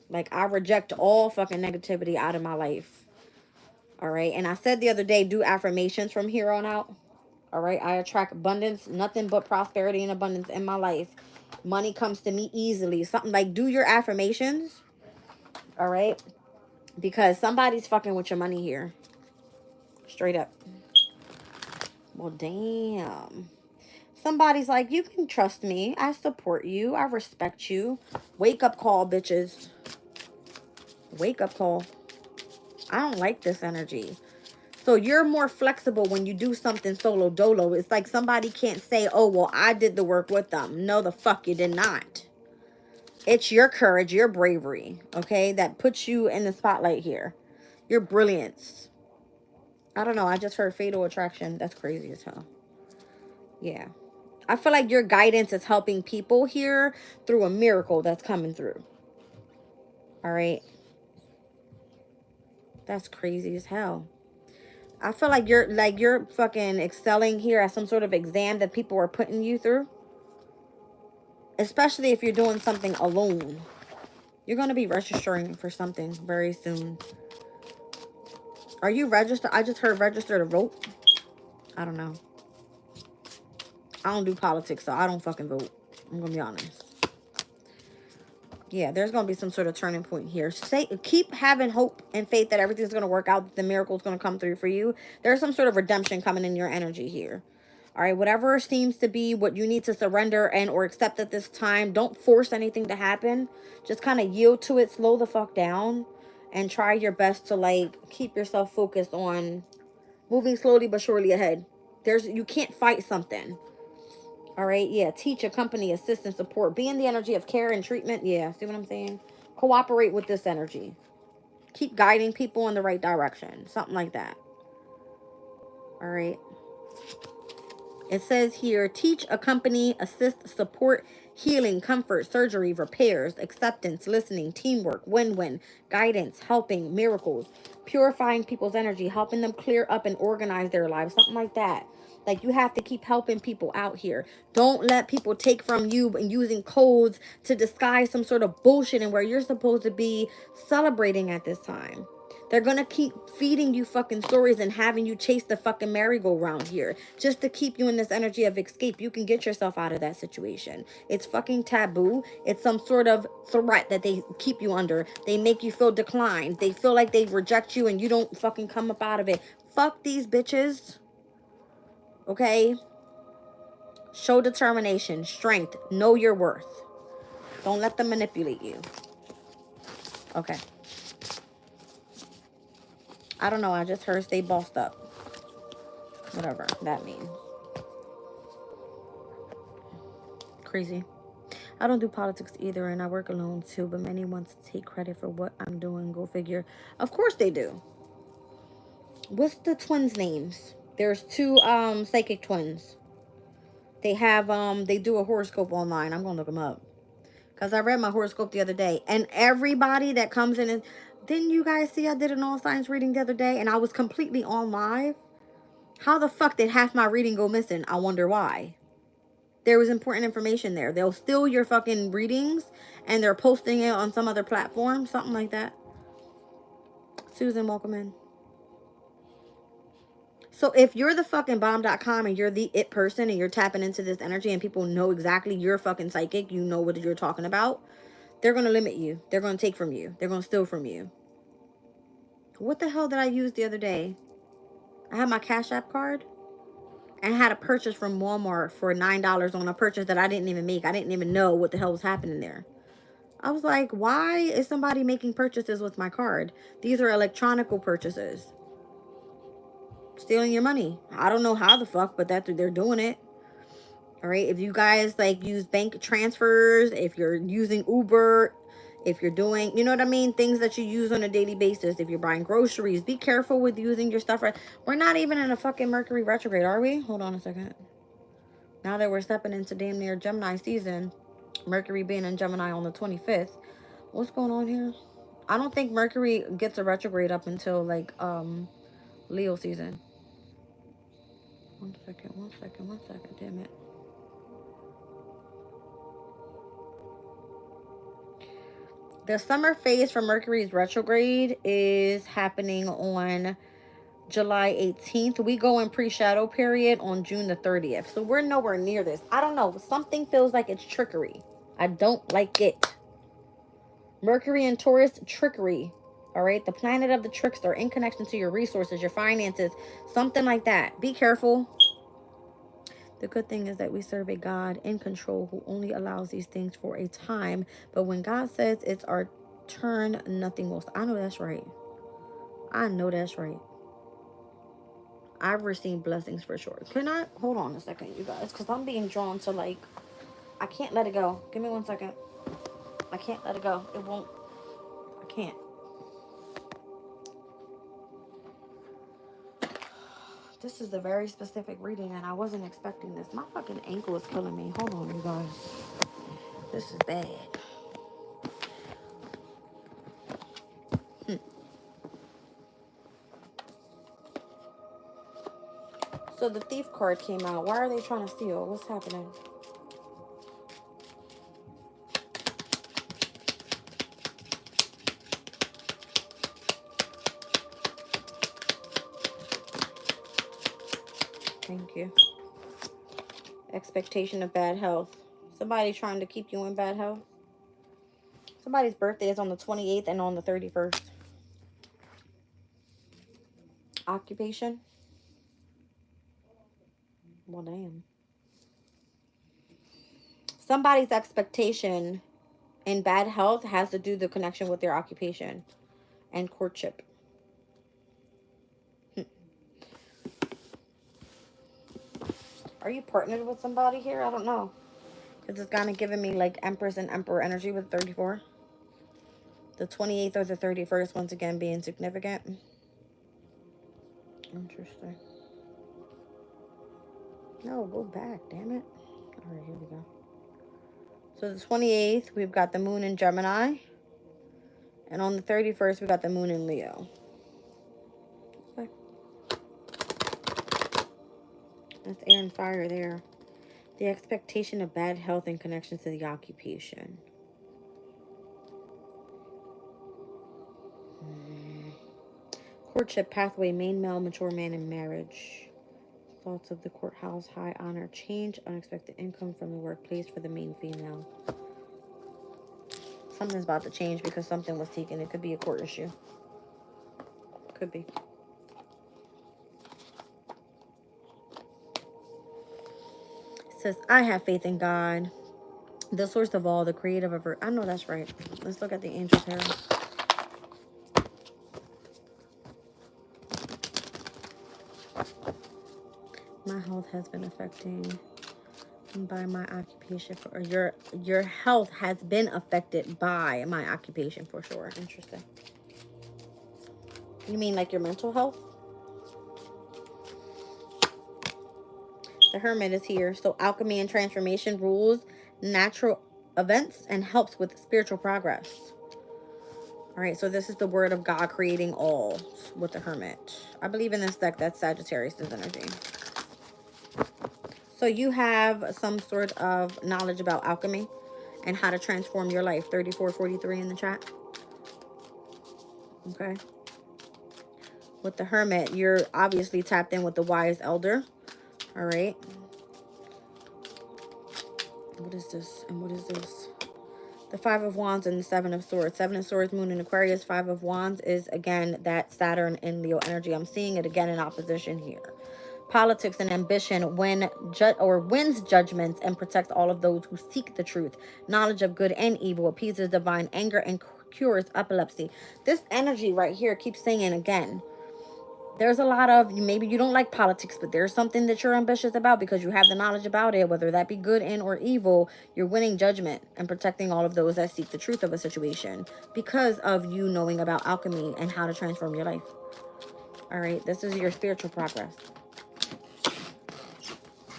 Like, I reject all fucking negativity out of my life. All right. And I said the other day, do affirmations from here on out. All right. I attract abundance, nothing but prosperity and abundance in my life. Money comes to me easily. Something like, do your affirmations. All right. Because somebody's fucking with your money here. Straight up. Well, damn. Somebody's like, you can trust me. I support you. I respect you. Wake up call, bitches. Wake up call. I don't like this energy. So you're more flexible when you do something solo dolo. It's like somebody can't say, oh, well, I did the work with them. No, the fuck you did not. It's your courage, your bravery, okay, that puts you in the spotlight here. Your brilliance. I don't know. I just heard fatal attraction. That's crazy as hell. Yeah. I feel like your guidance is helping people here through a miracle that's coming through. All right. That's crazy as hell. I feel like you're fucking excelling here at some sort of exam that people are putting you through. Especially if you're doing something alone. You're going to be registering for something very soon. Are you registered? I just heard register to vote. I don't know. I don't do politics, so I don't fucking vote. I'm going to be honest. Yeah, there's going to be some sort of turning point here. Keep having hope and faith that everything's going to work out, that the miracle's going to come through for you. There's some sort of redemption coming in your energy here. All right, whatever seems to be what you need to surrender and or accept at this time, don't force anything to happen. Just kind of yield to it, slow the fuck down, and try your best to, like, keep yourself focused on moving slowly but surely ahead. You can't fight something. All right, yeah, teach, accompany, assist, and support. Be in the energy of care and treatment. Yeah, see what I'm saying? Cooperate with this energy. Keep guiding people in the right direction. Something like that. All right. It says here, teach, accompany, assist, support, healing, comfort, surgery, repairs, acceptance, listening, teamwork, win-win, guidance, helping, miracles, purifying people's energy, helping them clear up and organize their lives, something like that. Like, you have to keep helping people out here. Don't let people take from you and using codes to disguise some sort of bullshit and where you're supposed to be celebrating at this time. They're gonna keep feeding you fucking stories and having you chase the fucking merry-go-round here just to keep you in this energy of escape. You can get yourself out of that situation. It's fucking taboo. It's some sort of threat that they keep you under. They make you feel declined. They feel like they reject you and you don't fucking come up out of it. Fuck these bitches. Okay? Show determination, strength, know your worth. Don't let them manipulate you. Okay. I don't know. I just heard stay bossed up. Whatever that means. Crazy. I don't do politics either, and I work alone too, but many want to take credit for what I'm doing. Go figure. Of course they do. What's the twins' names? There's two psychic twins. They have they do a horoscope online. I'm gonna look them up. Because I read my horoscope the other day. And everybody that comes in and... Didn't you guys see I did an all signs reading the other day? And I was completely on live? How the fuck did half my reading go missing? I wonder why. There was important information there. They'll steal your fucking readings. And they're posting it on some other platform. Something like that. Susan, welcome in. So if you're the fucking bomb.com and you're the it person and you're tapping into this energy and people know exactly you're fucking psychic, you know what you're talking about, they're going to limit you. They're going to take from you. They're going to steal from you. What the hell did I use the other day? I had my Cash App card and had a purchase from Walmart for $9 on a purchase that I didn't even make. I didn't even know what the hell was happening there. I was like, why is somebody making purchases with my card? These are electronical purchases. Stealing your money. I don't know how the fuck, but they're doing it. All right. If you guys like use bank transfers, if you're using Uber, if you're doing, you know what I mean? Things that you use on a daily basis. If you're buying groceries, be careful with using your stuff. Right. We're not even in a fucking Mercury retrograde, are we? Hold on a second. Now that we're stepping into damn near Gemini season, Mercury being in Gemini on the 25th. What's going on here? I don't think Mercury gets a retrograde up until like Leo season. One second, damn it. The summer phase for Mercury's retrograde is happening on July 18th. We go in pre-shadow period on June the 30th. So we're nowhere near this. I don't know. Something feels like it's trickery. I don't like it. Mercury and Taurus, trickery. All right. The planet of the trickster in connection to your resources, your finances, something like that. Be careful. The good thing is that we serve a God in control who only allows these things for a time. But when God says it's our turn, nothing will. I know that's right. I know that's right. I've received blessings for sure. Can I? Hold on a second, you guys. Because I'm being drawn to like... I can't let it go. Give me 1 second. I can't let it go. It won't... I can't. This is a very specific reading and I wasn't expecting this. My fucking ankle is killing me. Hold on, you guys. This is bad. So the thief card came out. Why are they trying to steal? What's happening? Thank you. Expectation of bad health. Somebody trying to keep you in bad health. Somebody's birthday is on the 28th and on the 31st. Occupation. Well, damn. Somebody's expectation in bad health has to do the connection with their occupation and courtship. Are you partnered with somebody here? I don't know. Because it's kind of giving me like Empress and Emperor energy with 34. The 28th or the 31st, once again, being significant. Interesting. No, go back, damn it. All right, here we go. So the 28th, we've got the moon in Gemini. And on the 31st, we got the moon in Leo. Okay. That's air and fire there. The expectation of bad health in connection to the occupation. Courtship pathway, main male, mature man in marriage. Thoughts of the courthouse, high honor, change, unexpected income from the workplace for the main female. Something's about to change because something was taken. It could be a court issue. Could be. It says, I have faith in God, the source of all, the creator of earth. I know that's right. Let's look at the angels here. My health has been affected by my occupation. Or your health has been affected by my occupation for sure. Interesting. You mean like your mental health? The Hermit is here. So alchemy and transformation rules natural events and helps with spiritual progress. All right, so this is the word of God creating all with the Hermit. I believe in this deck that's Sagittarius' energy. So you have some sort of knowledge about alchemy and how to transform your life. 3443 in the chat. Okay. With the Hermit, you're obviously tapped in with the wise elder. All right. What is this? And what is this? The Five of Wands and the Seven of Swords. Seven of Swords, Moon in Aquarius. Five of Wands is, again, that Saturn in Leo energy. I'm seeing it again in opposition here. Politics and ambition wins judgments and protects all of those who seek the truth. Knowledge of good and evil appeases divine anger and cures epilepsy. This energy right here keeps saying again. There's a lot of, maybe you don't like politics, but there's something that you're ambitious about because you have the knowledge about it, whether that be good and or evil. You're winning judgment and protecting all of those that seek the truth of a situation because of you knowing about alchemy and how to transform your life. All right, this is your spiritual progress.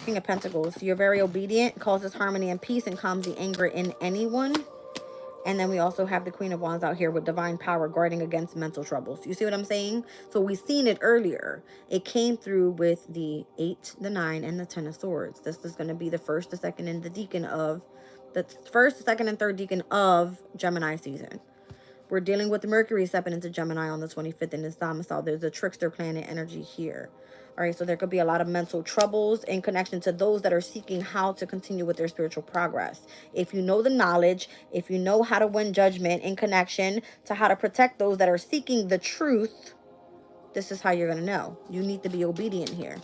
King of Pentacles, you're very obedient, causes harmony and peace, and calms the anger in anyone. And then we also have the Queen of Wands out here with divine power guarding against mental troubles. You see what I'm saying? So we've seen it earlier. It came through with the 8, the 9, and the 10 of Swords. This is going to be the first, the second, and the deacon of the first, second, and third deacon of Gemini season. We're dealing with Mercury stepping into Gemini on the 25th in its domicile. There's a trickster planet energy here. All right, so there could be a lot of mental troubles in connection to those that are seeking how to continue with their spiritual progress. If you know the knowledge, if you know how to win judgment in connection to how to protect those that are seeking the truth, this is how you're going to know. You need to be obedient here.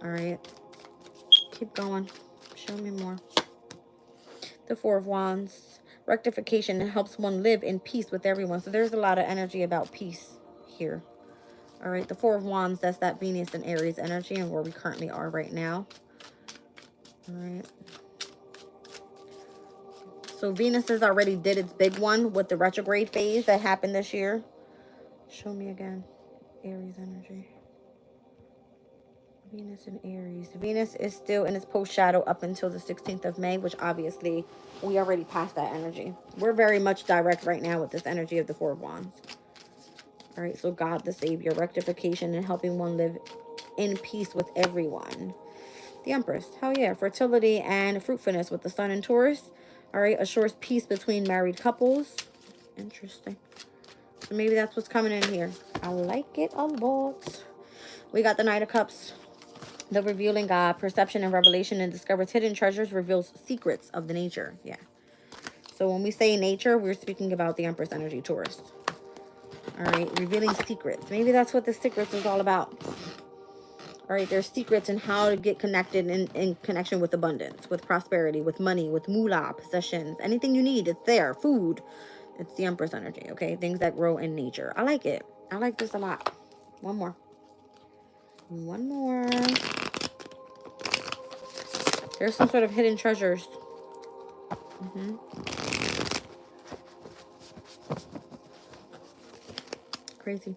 All right, keep going. Show me more. The Four of Wands. Rectification helps one live in peace with everyone. So there's a lot of energy about peace here. All right, the Four of Wands, that's that Venus and Aries energy and where we currently are right now. All right. So Venus has already did its big one with the retrograde phase that happened this year. Show me again. Aries energy. Venus and Aries. Venus is still in its post shadow up until the 16th of May, which obviously we already passed that energy. We're very much direct right now with this energy of the Four of Wands. All right, so God the Savior, rectification and helping one live in peace with everyone. The Empress, hell yeah, fertility and fruitfulness with the Sun in Taurus. All right, assures peace between married couples. Interesting. So maybe that's what's coming in here. I like it a lot. We got the Knight of Cups. The revealing God, perception and revelation, and discovers hidden treasures, reveals secrets of the nature. Yeah. So when we say nature, we're speaking about the Empress energy, Taurus. All right, revealing secrets. Maybe that's what the secrets is all about. All right, there's secrets in how to get connected in connection with abundance, with prosperity, with money, with moolah, possessions. Anything you need, it's there. Food. It's the Empress energy, okay? Things that grow in nature. I like it. I like this a lot. One more. One more. There's some sort of hidden treasures. Crazy.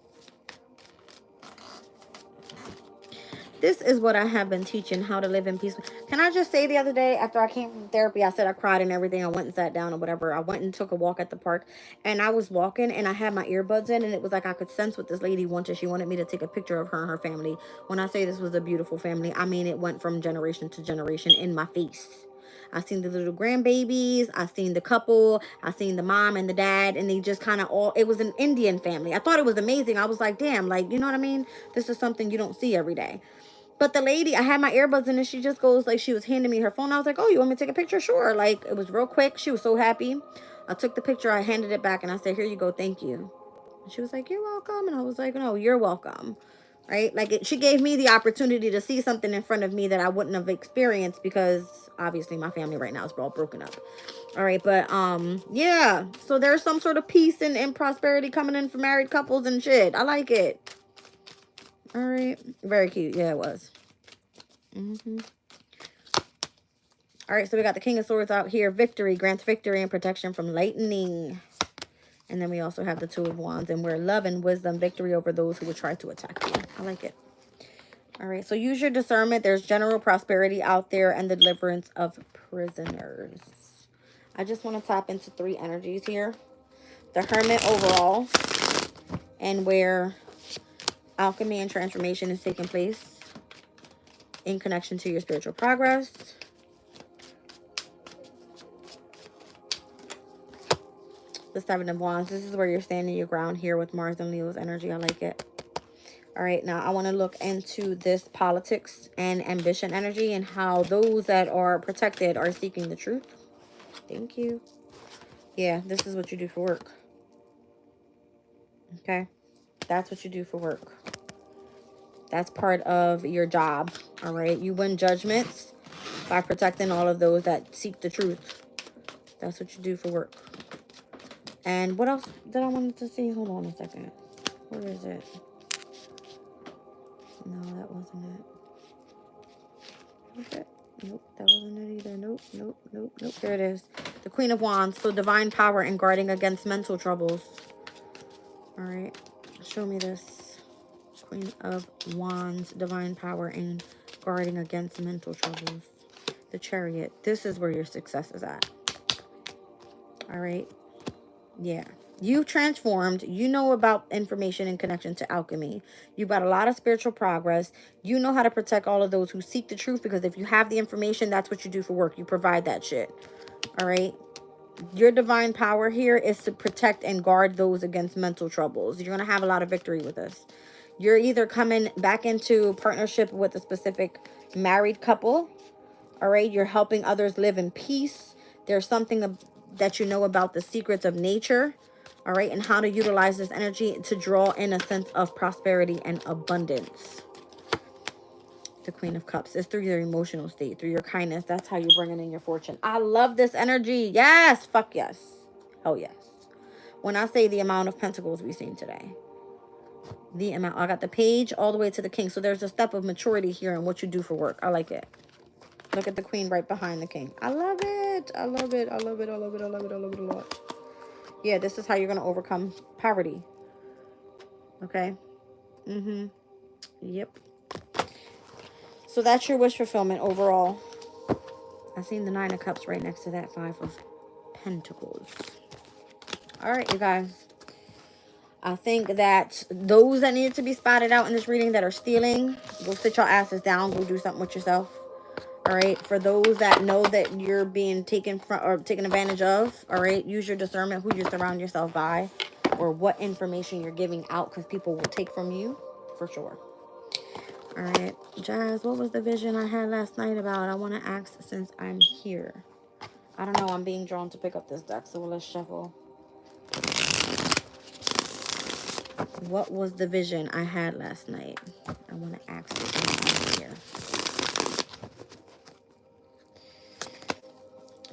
This is what I have been teaching, how to live in peace. Can I just say, the other day after I came from therapy, I said I cried and everything. I went and sat down or whatever. I went and took a walk at the park, and I was walking and I had my earbuds in, and it was like I could sense what this lady wanted. She wanted me to take a picture of her and her family. When I say this was a beautiful family, I mean it went from generation to generation in my face. I seen the little grandbabies, I seen the couple, I seen the mom and the dad, and they just kind of all, it was an Indian family. I thought it was amazing. I was like, damn, like, you know what I mean? This is something you don't see every day. But the lady, I had my earbuds in, and she just goes, like, she was handing me her phone. I was like, oh, you want me to take a picture? Sure. Like, it was real quick. She was so happy. I took the picture. I handed it back, and I said, here you go. Thank you. And she was like, you're welcome. And I was like, no, you're welcome. Right? Like, she gave me the opportunity to see something in front of me that I wouldn't have experienced, because obviously my family right now is all broken up. All right. But, yeah. So there's some sort of peace and prosperity coming in for married couples and shit. I like it. All right. Very cute. Yeah, it was. All right, so we got the King of Swords out here. Victory grants victory and protection from lightning. And then we also have the Two of Wands, and we're love and wisdom, victory over those who would try to attack you. I like it. All right, so use your discernment. There's general prosperity out there and the deliverance of prisoners. I just want to tap into 3 energies here. The Hermit overall, and where alchemy and transformation is taking place in connection to your spiritual progress. The Seven of Wands. This is where you're standing your ground here with Mars and Leo's energy. I like it. All right, now I want to look into this politics and ambition energy, and how those that are protected are seeking the truth. Thank you. Yeah, this is what you do for work. Okay, that's what you do for work. That's part of your job. All right, you win judgments by protecting all of those that seek the truth. That's what you do for work. And what else did I want to see? Hold on a second. Where is it? No, that wasn't it. Was it? Nope, that wasn't it either. Nope, nope, nope, nope. There it is. The Queen of Wands. So divine power and guarding against mental troubles. All right. Show me this. Queen of Wands. Divine power and guarding against mental troubles. The Chariot. This is where your success is at. All right. Yeah. You've transformed. You know about information in connection to alchemy. You've got a lot of spiritual progress. You know how to protect all of those who seek the truth, because if you have the information, that's what you do for work. You provide that shit. All right. Your divine power here is to protect and guard those against mental troubles. You're going to have a lot of victory with this. You're either coming back into partnership with a specific married couple. All right. You're helping others live in peace. There's something that you know about the secrets of nature. All right. And how to utilize this energy to draw in a sense of prosperity and abundance. The Queen of Cups is through your emotional state, through your kindness. That's how you're bringing in your fortune. I love this energy. Yes. Fuck yes. Oh yes. When I say the amount of pentacles we've seen today. The amount. I got the Page all the way to the King. So there's a step of maturity here in what you do for work. I like it. Look at the Queen right behind the King. I love it. I love it. I love it. I love it. I love it. I love it a lot. Yeah, this is how you're going to overcome poverty. Okay. Yep. So that's your wish fulfillment overall. I seen the 9 of Cups right next to that 5 of Pentacles. All right, you guys. I think that those that need to be spotted out in this reading that are stealing, go sit your asses down. Go do something with yourself. All right. For those that know that you're being taken from or taken advantage of, all right, use your discernment who you surround yourself by, or what information you're giving out, because people will take from you for sure. All right, Jazz, what was the vision I had last night about? I want to ask since I'm here. I don't know. I'm being drawn to pick up this deck, so let's shuffle. What was the vision I had last night? I want to ask since I'm here.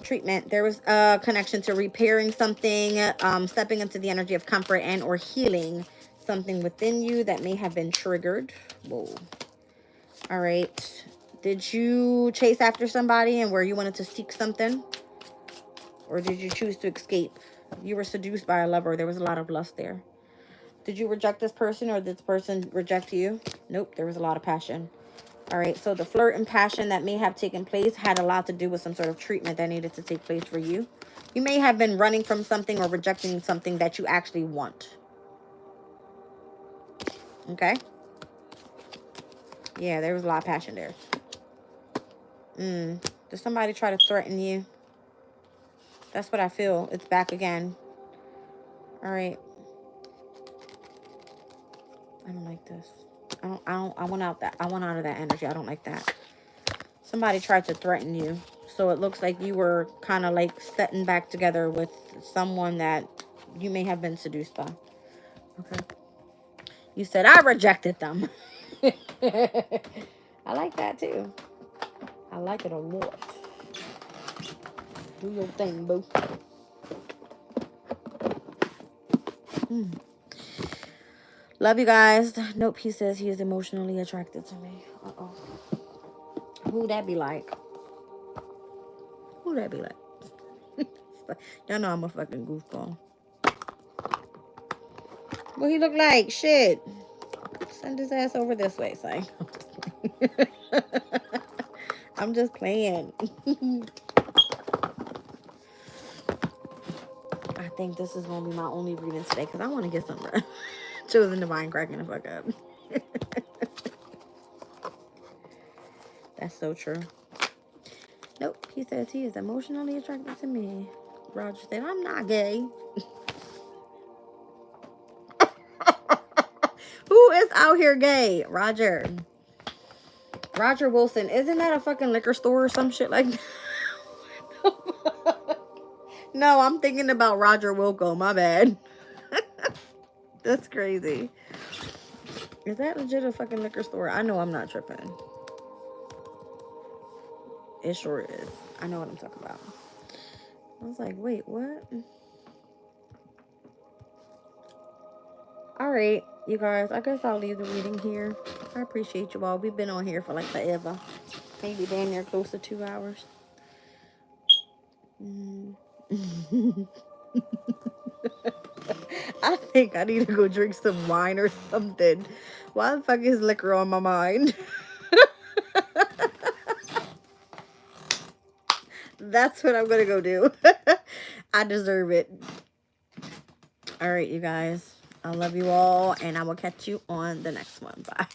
Treatment. There was a connection to repairing something, stepping into the energy of comfort and or healing something within you that may have been triggered. Whoa. All right. Did you chase after somebody and where you wanted to seek something? Or did you choose to escape? You were seduced by a lover. There was a lot of lust there. Did you reject this person, or did this person reject you? Nope. There was a lot of passion. All right, so the flirt and passion that may have taken place had a lot to do with some sort of treatment that needed to take place for you. You may have been running from something or rejecting something that you actually want. Okay? Yeah, there was a lot of passion there. Did somebody try to threaten you? That's what I feel. It's back again. All right. I don't like this. I want out of that energy. I don't like that. Somebody tried to threaten you. So it looks like you were kind of like setting back together with someone that you may have been seduced by. Okay. You said, I rejected them. I like that too. I like it a lot. Do your thing, boo. Love you guys. Nope, he says he is emotionally attracted to me. Uh-oh. Who that be like? Who that be like? Y'all know I'm a fucking goofball. What he look like? Shit. Send his ass over this way, son. I'm just playing. I think this is going to be my only reading today because I want to get some rest. Chosen Divine cracking the fuck up. That's so true. Nope, he says he is emotionally attracted to me. Roger said, I'm not gay. Who is out here gay? Roger. Roger Wilson. Isn't that a fucking liquor store or some shit like that? No, I'm thinking about Roger Wilco. My bad. That's crazy. Is that legit a fucking liquor store? I know I'm not tripping. It sure is. I know what I'm talking about. I was like, wait, what? All right, you guys. I guess I'll leave the reading here. I appreciate you all. We've been on here for like forever. Maybe damn near close to 2 hours. I think I need to go drink some wine or something. Why the fuck is liquor on my mind? That's what I'm gonna go do. I deserve it. All right, you guys. I love you all, and I will catch you on the next one. Bye.